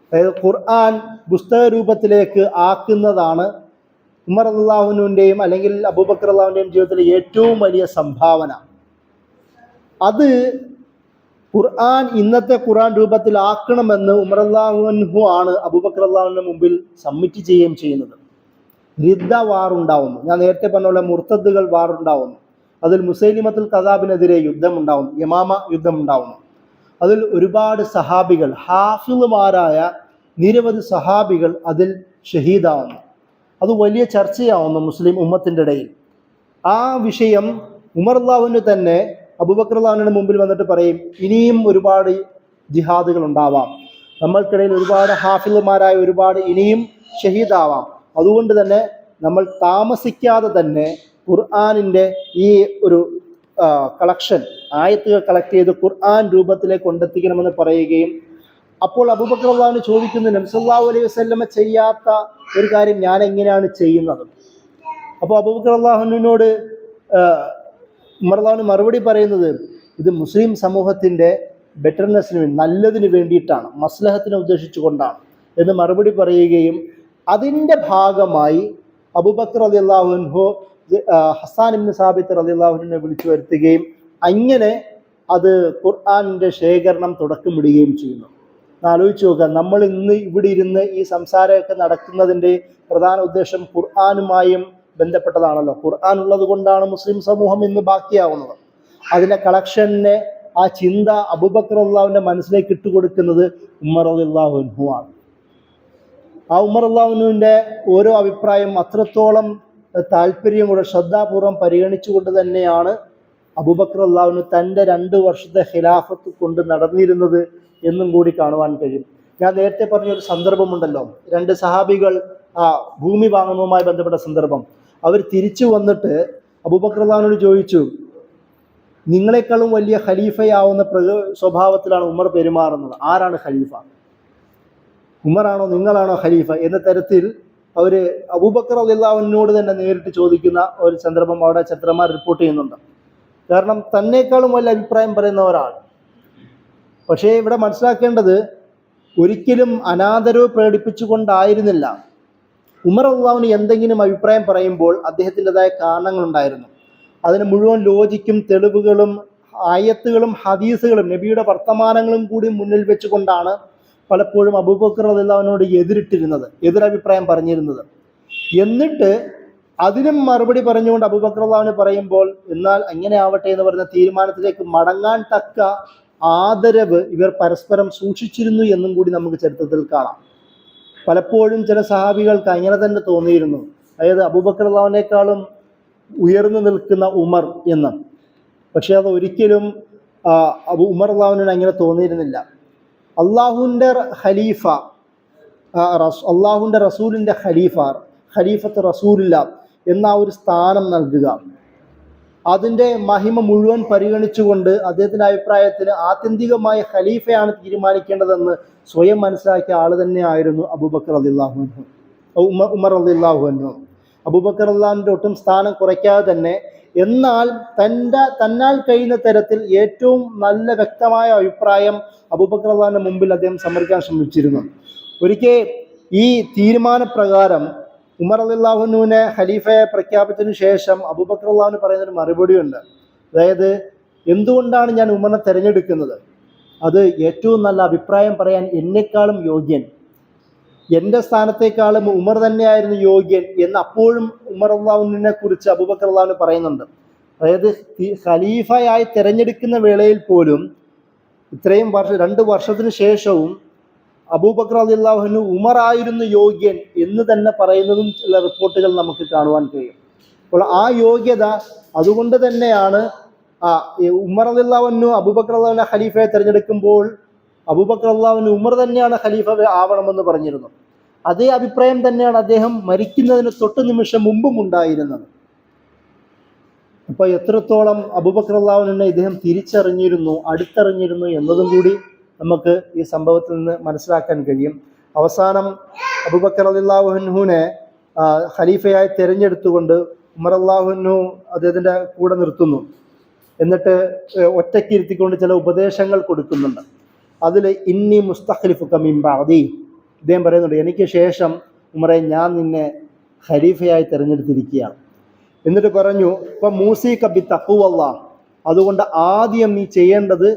അതായത് ഖുർആൻ പുസ്തക രൂപത്തിലേക്ക് ആക്കുന്നതാണ് ഉമർ റളിയല്ലാഹുവിൻ്റെയും അല്ലെങ്കിൽ അബൂബക്കർ റളിയല്ലാഹുവിൻ്റെയും ജീവിതത്തിലെ ഏറ്റവും വലിയ സംഭാവന. അത് ഖുർആൻ ഇന്നത്തെ ഖുർആൻ രൂപത്തിലാക്കണമെന്ന് ഉമർ റളിയല്ലാഹു ആണ് അബൂബക്കർ റളിയല്ലാഹുവിൻ്റെ മുമ്പിൽ സബ്മിറ്റ് ചെയ്യുകയും ചെയ്യുന്നത്. റിദ്ദ വാറുണ്ടാവുന്നു, ഞാൻ നേരത്തെ പറഞ്ഞ പോലെ മുർത്തദ്ദുകൾ വാറുണ്ടാവുന്നു, അതിൽ മുസൈലിമത്തുൽ കദാബിനെതിരെ യുദ്ധമുണ്ടാവുന്നു, യമാമ യുദ്ധമുണ്ടാവുന്നു. അതിൽ ഒരുപാട് സഹാബികൾ, ഹാഫിളുമാരായ നിരവധി സഹാബികൾ അതിൽ ഷഹീദാവുന്നു. അത് വലിയ ചർച്ചയാവുന്നു മുസ്ലിം ഉമ്മത്തിൻ്റെ ഇടയിൽ. ആ വിഷയം ഉമർ റളിയല്ലാഹുവിന് തന്നെ അബൂബക്കർ റളിയല്ലാഹുവിൻ്റെ മുമ്പിൽ വന്നിട്ട് പറയും, ഇനിയും ഒരുപാട് ജിഹാദുകൾ ഉണ്ടാവാം, നമ്മൾക്കിടയിൽ ഒരുപാട് ഹാഫിളുമാരായ ഒരുപാട് ഇനിയും ഷഹീദാവാം. അതുകൊണ്ട് തന്നെ നമ്മൾ താമസിക്കാതെ തന്നെ ഖുർആനിൻ്റെ ഈ ഒരു കളക്ഷൻ, ആയത്തുകൾ കളക്ട് ചെയ്ത് ഖുർആൻ രൂപത്തിലേക്ക് കൊണ്ടെത്തിക്കണമെന്ന് പറയുകയും, അപ്പോൾ അബൂബക്കർ റളിയല്ലാഹു ചോദിക്കുന്നു, നബി സല്ലല്ലാഹു അലൈഹി വസല്ലമ ചെയ്യാത്ത ഒരു കാര്യം ഞാൻ എങ്ങനെയാണ് ചെയ്യുന്നത്? അപ്പോൾ അബൂബക്കർ റളിയല്ലാഹുവിനോട് ഉമർ റളിയല്ലാഹു മറുപടി പറയുന്നത്, ഇത് മുസ്ലിം സമൂഹത്തിൻ്റെ ബെറ്റർനെസ്സിന് വേണ്ടി, നല്ലതിന് വേണ്ടിയിട്ടാണ്, മസ്ലഹത്തിനെ ഉദ്ദേശിച്ചുകൊണ്ടാണ് എന്ന് മറുപടി പറയുകയും, അതിൻ്റെ ഭാഗമായി അബൂബക്കർ റളിയല്ലാഹു അൻഹു ഹസ്സാൻ ഇബ്നു സാബിത്ത് റളിയല്ലാഹു അൻഹുവിനെ വിളിച്ചു വരുത്തുകയും അങ്ങനെ അത് ഖുർആനിൻ്റെ ശേഖരണം തുടക്കമിടുകയും ചെയ്യുന്നു. ആലോചിച്ച് നോക്കുക, നമ്മൾ ഇന്ന് ഇവിടെ ഇരുന്ന് ഈ സംസാരമൊക്കെ നടക്കുന്നതിൻ്റെ പ്രധാന ഉദ്ദേശം ഖുർആനുമായും ബന്ധപ്പെട്ടതാണല്ലോ. ഖുർആൻ ഉള്ളത് കൊണ്ടാണ് മുസ്ലിം സമൂഹം ഇന്ന് ബാക്കിയാവുന്നത്. അതിൻ്റെ കളക്ഷനെ, ആ ചിന്ത അബൂബക്കർ റളിയല്ലാഹുവിൻ്റെ മനസ്സിലേക്ക് ഇട്ടുകൊടുക്കുന്നത് ഉമർ റളിയല്ലാഹു അൻഹു ആണ്. ആ ഉമർ റളിയല്ലാഹുവിൻ്റെ ഓരോ അഭിപ്രായം അത്രത്തോളം താല്പര്യമുള്ള ശ്രദ്ധാപൂർവം പരിഗണിച്ചുകൊണ്ട് തന്നെയാണ് അബൂബക്കർ റളിയല്ലാഹു തൻ്റെ 2 വർഷത്തെ ഖിലാഫത്ത് കൊണ്ട് നടന്നിരുന്നത് എന്നും കൂടി കാണുവാൻ കഴിയും. ഞാൻ നേരത്തെ പറഞ്ഞൊരു സന്ദർഭമുണ്ടല്ലോ, 2 സഹാബികൾ ഭൂമി വാങ്ങുന്നതുമായി ബന്ധപ്പെട്ട സന്ദർഭം. അവർ തിരിച്ചു വന്നിട്ട് അബൂബക്കർ റളിയല്ലാഹുവിനോട് ചോദിച്ചു, നിങ്ങളെക്കാളും വലിയ ഖലീഫയാവുന്ന സ്വഭാവത്തിലാണ് ഉമർ പെരുമാറുന്നത്, ആരാണ് ഖലീഫ? ഉമറാണോ നിങ്ങളാണോ ഖലീഫ എന്ന തരത്തിൽ അവർ അബൂബക്കർ റളിയല്ലാഹുവിനോട് തന്നെ നേരിട്ട് ചോദിക്കുന്ന ഒരു സന്ദർഭം അവിടെ ചരിത്രന്മാർ റിപ്പോർട്ട് ചെയ്യുന്നുണ്ട്. കാരണം തന്നേക്കാളും വലിയ അഭിപ്രായം പറയുന്ന ഒരാൾ. പക്ഷേ ഇവിടെ മനസ്സിലാക്കേണ്ടത്, ഒരിക്കലും അനാദരവ് പ്രകടിപ്പിച്ചുകൊണ്ടായിരുന്നില്ല. ഉമർ റളിയല്ലാഹു എന്തെങ്കിലും അഭിപ്രായം പറയുമ്പോൾ അദ്ദേഹത്തിൻ്റെതായ കാരണങ്ങളുണ്ടായിരുന്നു. അതിന് മുഴുവൻ ലോജിക്കും തെളിവുകളും ആയത്തുകളും ഹദീസുകളും നബിയുടെ വർത്തമാനങ്ങളും കൂടി മുന്നിൽ വെച്ചുകൊണ്ടാണ് പലപ്പോഴും അബൂബക്കർ റളിയല്ലാഹുവിനോട് എതിരഭിപ്രായം പറഞ്ഞിരുന്നത്. എന്നിട്ട് അതിനും മറുപടി പറഞ്ഞുകൊണ്ട് അബൂബക്കർ റളിയല്ലാഹു പറയുമ്പോൾ, എന്നാൽ അങ്ങനെ ആവട്ടെ എന്ന് പറയുന്ന തീരുമാനത്തിലേക്ക് മടങ്ങാൻ തക്ക ആദരവ് ഇവർ പരസ്പരം സൂക്ഷിച്ചിരുന്നു എന്നും കൂടി നമുക്ക് ചരിത്രത്തിൽ കാണാം. പലപ്പോഴും ചില സഹാബികൾക്ക് അങ്ങനെ തന്നെ തോന്നിയിരുന്നു, അതായത് അബൂബക്കർ റളിയല്ലാഹുവിനേക്കാളും ഉയർന്നു നിൽക്കുന്ന ഉമർ എന്ന്. പക്ഷേ അത് ഒരിക്കലും ഉമർ റളിയല്ലാഹുവിന് അങ്ങനെ തോന്നിയിരുന്നില്ല. അള്ളാഹുവിൻ്റെ ഖലീഫ, അള്ളാഹുവിൻ്റെ റസൂലിൻ്റെ ഖലീഫത്ത് റസൂലില്ല എന്ന ഒരു സ്ഥാനം നൽകുക, അതിൻ്റെ മഹിമ മുഴുവൻ പരിഗണിച്ചുകൊണ്ട് അദ്ദേഹത്തിൻ്റെ അഭിപ്രായത്തിൽ ആത്യന്തികമായ ഖലീഫയാണ് തീരുമാനിക്കേണ്ടതെന്ന് സ്വയം മനസ്സിലാക്കിയ ആൾ തന്നെയായിരുന്നു അബൂബക്കർ റളിയല്ലാഹു അൻഹു, ഉമർ റളിയല്ലാഹു അൻഹു. അബൂബക്കർ റളിയല്ലാഹുവിൻ്റെ ഒട്ടും സ്ഥാനം കുറയ്ക്കാതെ തന്നെ, എന്നാൽ തന്നാൽ കഴിയുന്ന തരത്തിൽ ഏറ്റവും നല്ല വ്യക്തമായ അഭിപ്രായം അബൂബക്കർ റളിയല്ലാഹുവിൻ്റെ മുമ്പിൽ അദ്ദേഹം സമർപ്പിക്കാൻ ശ്രമിച്ചിരുന്നു. ഒരിക്കൽ ഈ തീരുമാനപ്രകാരം ഉമർ റളിയല്ലാഹുവിനെ ഖലീഫയെ പ്രഖ്യാപിച്ചതിന് ശേഷം അബൂബക്കർ റളിയല്ലാഹു പറയുന്നൊരു മറുപടിയുണ്ട്. അതായത്, എന്തുകൊണ്ടാണ് ഞാൻ ഉമറിനെ തിരഞ്ഞെടുക്കുന്നത്? അത് ഏറ്റവും നല്ല അഭിപ്രായം പറയാൻ എന്നെക്കാളും യോഗ്യൻ, എൻ്റെ സ്ഥാനത്തേക്കാളും ഉമർ തന്നെയായിരുന്നു യോഗ്യൻ എന്ന് അപ്പോഴും ഉമർ റളിയല്ലാഹുവിനെ കുറിച്ച് അബൂബക്കർ റളിയല്ലാഹു പറയുന്നുണ്ട്. അതായത് ഖലീഫയായി തിരഞ്ഞെടുക്കുന്ന വേളയിൽ പോലും ഇത്രയും 2 വർഷത്തിന് ശേഷവും അബൂബക്കർ റളിയല്ലാഹു ഉമർ ആയിരുന്നു യോഗ്യൻ എന്ന് തന്നെ പറയുന്നതും ചില റിപ്പോർട്ടുകൾ നമുക്ക് കാണുവാൻ കഴിയും. അപ്പോൾ ആ യോഗ്യത അതുകൊണ്ട് തന്നെയാണ് ഉമർ റളിയല്ലാഹു അൻഹു അബൂബക്കർ റളിയല്ലാഹു അൻഹു ഖലീഫയെ തിരഞ്ഞെടുക്കുമ്പോൾ അബൂബക്കർ റളിയല്ലാഹു അൻഹു ഉമർ തന്നെയാണ് ഖലീഫ ആവണമെന്ന് പറഞ്ഞിരുന്നു. അതേ അഭിപ്രായം തന്നെയാണ് അദ്ദേഹം മരിക്കുന്നതിന് തൊട്ട് നിമിഷം മുമ്പും ഉണ്ടായിരുന്നത്. അപ്പോൾ എത്രത്തോളം അബൂബക്കർ റളിയല്ലാഹു അൻഹുവിനെ ഇദ്ദേഹം തിരിച്ചറിഞ്ഞിരുന്നു, അടുത്തറിഞ്ഞിരുന്നു എന്നതും കൂടി നമുക്ക് ഈ സംഭവത്തിൽ നിന്ന് മനസ്സിലാക്കാൻ കഴിയും. അവസാനം അബൂബക്കർ റളിയല്ലാഹു അൻഹുവിനെ ഖലീഫയായി തിരഞ്ഞെടുത്തുകൊണ്ട് ഉമർ റളിയല്ലാഹു അൻഹു അദ്ദേഹത്തിൻ്റെ കൂടെ നിർത്തുന്നു. എന്നിട്ട് ഒറ്റയ്ക്ക് ഇരുത്തിക്കൊണ്ട് ചില ഉപദേശങ്ങൾ കൊടുക്കുന്നുണ്ട്. അതിൽ ഇന്നി മുസ്തഖ്ലിഫുക മിൻ ബഅദി, ഇദ്ദേഹം പറയുന്നുണ്ട്, എനിക്ക് ശേഷം ഉമറെ ഞാൻ നിന്നെ ഖലീഫയായി തിരഞ്ഞെടുത്തിരിക്കുകയാണ്. എന്നിട്ട് പറഞ്ഞു, ഇപ്പം മൂസീക ബി തഖ്വല്ലാഹ്, അതുകൊണ്ട് ആദ്യം നീ ചെയ്യേണ്ടത്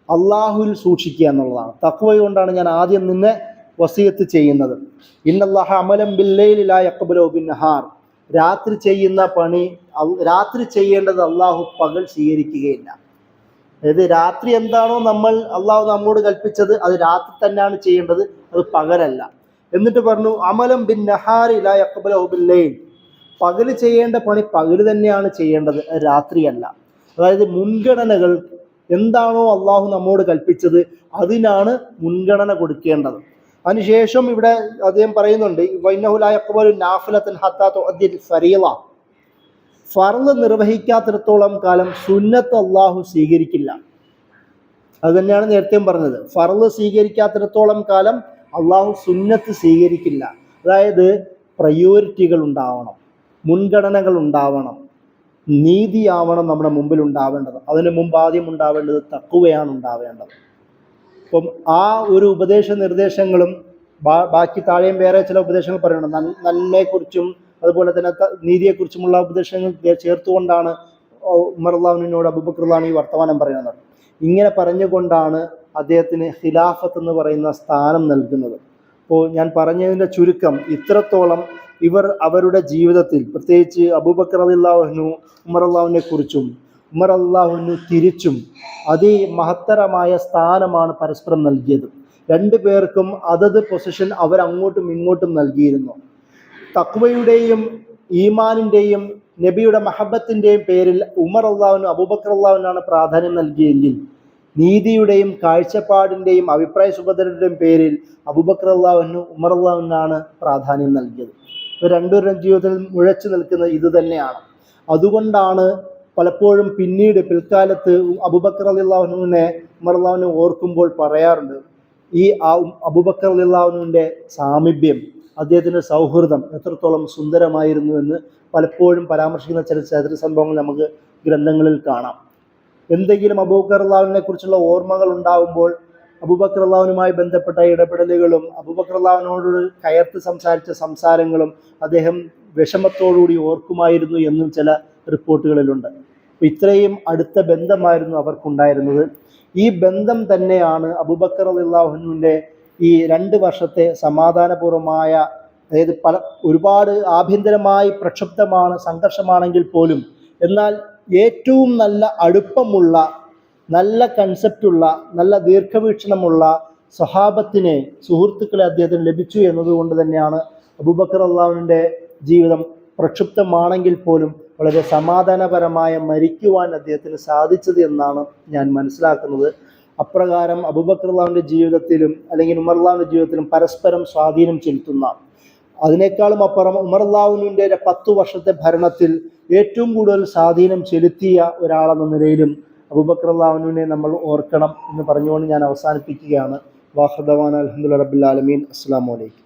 അള്ളാഹുവിൽ സൂക്ഷിക്കുക എന്നുള്ളതാണ്. തഖ്വ കൊണ്ടാണ് ഞാൻ ആദ്യം നിന്നെ വസിയത്ത് ചെയ്യുന്നത്. ഇന്നല്ലാഹ അമലൻ ബില്ലൈലി ലാ യഖ്ബലു ബിന്നഹാർ, രാത്രി ചെയ്യുന്ന പണി രാത്രി ചെയ്യേണ്ടത് അള്ളാഹു പകൽ സ്വീകരിക്കുകയില്ല. അതായത് രാത്രി എന്താണോ അള്ളാഹു നമ്മോട് കൽപ്പിച്ചത് അത് രാത്രി തന്നെയാണ് ചെയ്യേണ്ടത്, അത് പകലല്ല. എന്നിട്ട് പറഞ്ഞു അമലം ബിൻ നഹാരി ലാ യഖ്ബലു ബില്ലൈൽ, പകല് ചെയ്യേണ്ട പണി പകല് തന്നെയാണ് ചെയ്യേണ്ടത്, രാത്രിയല്ല. അതായത് മുൻഗണനകൾ എന്താണോ അള്ളാഹു നമ്മോട് കൽപ്പിച്ചത് അതിനാണ് മുൻഗണന കൊടുക്കേണ്ടത്. അതിനുശേഷം ഇവിടെ അദ്ദേഹം പറയുന്നുണ്ട്, വഇന്നഹു ലാ യഖ്ബലു നാഫിലതൻ ഹത്താ തുഅദ്ദിൽ ഫരീള, ഫർള് നിർവഹിക്കാത്തിടത്തോളം കാലം സുന്നത്ത് അള്ളാഹു സ്വീകരിക്കില്ല. അത് തന്നെയാണ് നേരത്തെയും പറഞ്ഞത്, ഫർള് സ്വീകരിക്കാത്തിടത്തോളം കാലം അള്ളാഹു സുന്നത്ത് സ്വീകരിക്കില്ല. അതായത് പ്രയോറിറ്റികൾ ഉണ്ടാവണം, മുൻഗണനകൾ ഉണ്ടാവണം, നീതിയാവണം നമ്മുടെ മുമ്പിൽ ഉണ്ടാവേണ്ടത്. അതിന് മുമ്പ് ആദ്യം ഉണ്ടാവേണ്ടത് തഖ്വയാണ് ഉണ്ടാവേണ്ടത്. അപ്പം ആ ഒരു ഉപദേശ നിർദ്ദേശങ്ങളും ബാക്കി താഴെയും വേറെ ചില ഉപദേശങ്ങൾ പറയുന്നുണ്ട്. നന്മയെക്കുറിച്ചും അതുപോലെ തന്നെ നീതിയെക്കുറിച്ചുമുള്ള ഉപദേശങ്ങൾ ചേർത്തുകൊണ്ടാണ് ഉമർ റളിയല്ലാഹു അൻഹുവിനോട് അബൂബക്കർ റളിയല്ലാഹു അൻഹു ഈ വർത്തമാനം പറയുന്നത്. ഇങ്ങനെ പറഞ്ഞുകൊണ്ടാണ് അദ്ദേഹത്തിന് ഖിലാഫത്ത് എന്ന് പറയുന്ന സ്ഥാനം നൽകുന്നത്. അപ്പോൾ ഞാൻ പറഞ്ഞതിൻ്റെ ചുരുക്കം ഇത്രത്തോളം ഇവർ അവരുടെ ജീവിതത്തിൽ, പ്രത്യേകിച്ച് അബൂബക്കർ റളിയല്ലാഹു അൻഹു ഉമർ റളിയല്ലാഹു അൻഹുവിനെ കുറിച്ചും ഉമർ റളിയല്ലാഹു അൻഹു തിരിച്ചും അതിമഹത്തരമായ സ്ഥാനമാണ് പരസ്പരം നൽകിയത്. രണ്ടു പേർക്കും അതത് പൊസിഷൻ അവരങ്ങോട്ടും ഇങ്ങോട്ടും നൽകിയിരുന്നു. തഖ്വയുടെയും ഈമാനിൻ്റെയും നബിയുടെ മഹബത്തിൻ്റെയും പേരിൽ ഉമർ റളിയല്ലാഹു അൻഹു അബൂബക്കർ റളിയല്ലാഹു അൻഹുവിനാണ് പ്രാധാന്യം നൽകിയെങ്കിൽ നീതിയുടെയും കാഴ്ചപ്പാടിൻ്റെയും അഭിപ്രായ സുഭദ്രയുടെയും പേരിൽ അബൂബക്കർ റളിയല്ലാഹു അൻഹു ഉമർ റളിയല്ലാഹു അൻഹുവിനാണ് പ്രാധാന്യം നൽകിയത്. ഇവർ രണ്ടുപേരുടെ ജീവിതത്തിൽ മുഴച്ചു നിൽക്കുന്നത് ഇത് തന്നെയാണ്. അതുകൊണ്ടാണ് പലപ്പോഴും പിന്നീട് പിൽക്കാലത്ത് അബൂബക്കർ റളിയല്ലാഹു അൻഹുവിനെ ഉമർ റളിയല്ലാഹു അൻഹു ഓർക്കുമ്പോൾ പറയാറുണ്ട്, ഈ അബൂബക്കർ റളിയല്ലാഹു അൻഹുവിൻ്റെ സാമീപ്യം, അദ്ദേഹത്തിൻ്റെ സൗഹൃദം എത്രത്തോളം സുന്ദരമായിരുന്നു എന്ന് പലപ്പോഴും പരാമർശിക്കുന്ന ചില ചരിത്ര സംഭവങ്ങൾ നമുക്ക് ഗ്രന്ഥങ്ങളിൽ കാണാം. എന്തെങ്കിലും അബൂബക്കർ റളിയല്ലാഹു അൻഹുവിനെ കുറിച്ചുള്ള ഓർമ്മകൾ ഉണ്ടാകുമ്പോൾ അബൂബക്കർ റളിയല്ലാഹു അൻഹുവുമായി ബന്ധപ്പെട്ട ഇടപെടലുകളും അബൂബക്കർ റളിയല്ലാഹു അൻഹുവിനോട് കയർത്ത് സംസാരിച്ച സംസാരങ്ങളും അദ്ദേഹം വിഷമത്തോടുകൂടി ഓർക്കുമായിരുന്നു എന്നും ചില റിപ്പോർട്ടുകളിലുണ്ട്. അപ്പോൾ ഇത്രയും അടുത്ത ബന്ധമായിരുന്നു അവർക്കുണ്ടായിരുന്നത്. ഈ ബന്ധം തന്നെയാണ് അബൂബക്കർ റളിയല്ലാഹു അൻഹുവിൻ്റെ ഈ 2 വർഷത്തെ സമാധാനപൂർവമായ, അതായത് ഒരുപാട് ആഭ്യന്തരമായി പ്രക്ഷുബ്ധമാണ്, സംഘർഷമാണെങ്കിൽ പോലും എന്നാൽ ഏറ്റവും നല്ല അടുപ്പമുള്ള, നല്ല കൺസെപ്റ്റുള്ള, നല്ല ദീർഘവീക്ഷണമുള്ള സ്വഹാബത്തിനെ, സുഹൃത്തുക്കളെ അദ്ദേഹത്തിന് ലഭിച്ചു എന്നതുകൊണ്ട് തന്നെയാണ് അബൂബക്കർ റളിയല്ലാഹു അൻഹുവിൻ്റെ ജീവിതം പ്രക്ഷുബ്ധമാണെങ്കിൽ പോലും വളരെ സമാധാനപരമായ മരിക്കുവാൻ അദ്ദേഹത്തിന് സാധിച്ചത് എന്നാണ് ഞാൻ മനസ്സിലാക്കുന്നത്. അപ്രകാരം അബൂബക്കർ റളിയല്ലാഹു അൻഹുവിൻ്റെ ജീവിതത്തിലും അല്ലെങ്കിൽ ഉമർ റളിയല്ലാഹു അൻഹുവിൻ്റെ ജീവിതത്തിലും പരസ്പരം സ്വാധീനം ചെലുത്തുന്ന, അതിനേക്കാളും അപ്പുറം ഉമർ റളിയല്ലാഹു അൻഹുവിൻ്റെ 10 വർഷത്തെ ഭരണത്തിൽ ഏറ്റവും കൂടുതൽ സ്വാധീനം ചെലുത്തിയ ഒരാളെന്ന നിലയിലും അബൂബക്കർ റളിയല്ലാഹു അൻഹുവിനെ നമ്മൾ ഓർക്കണം എന്ന് പറഞ്ഞുകൊണ്ട് ഞാൻ അവസാനിപ്പിക്കുകയാണ്. വാഖിർ ദഅവാന അൽഹംദുലില്ലാഹി റബ്ബിൽ ആലമീൻ. അസ്സലാമു അലൈക്കും.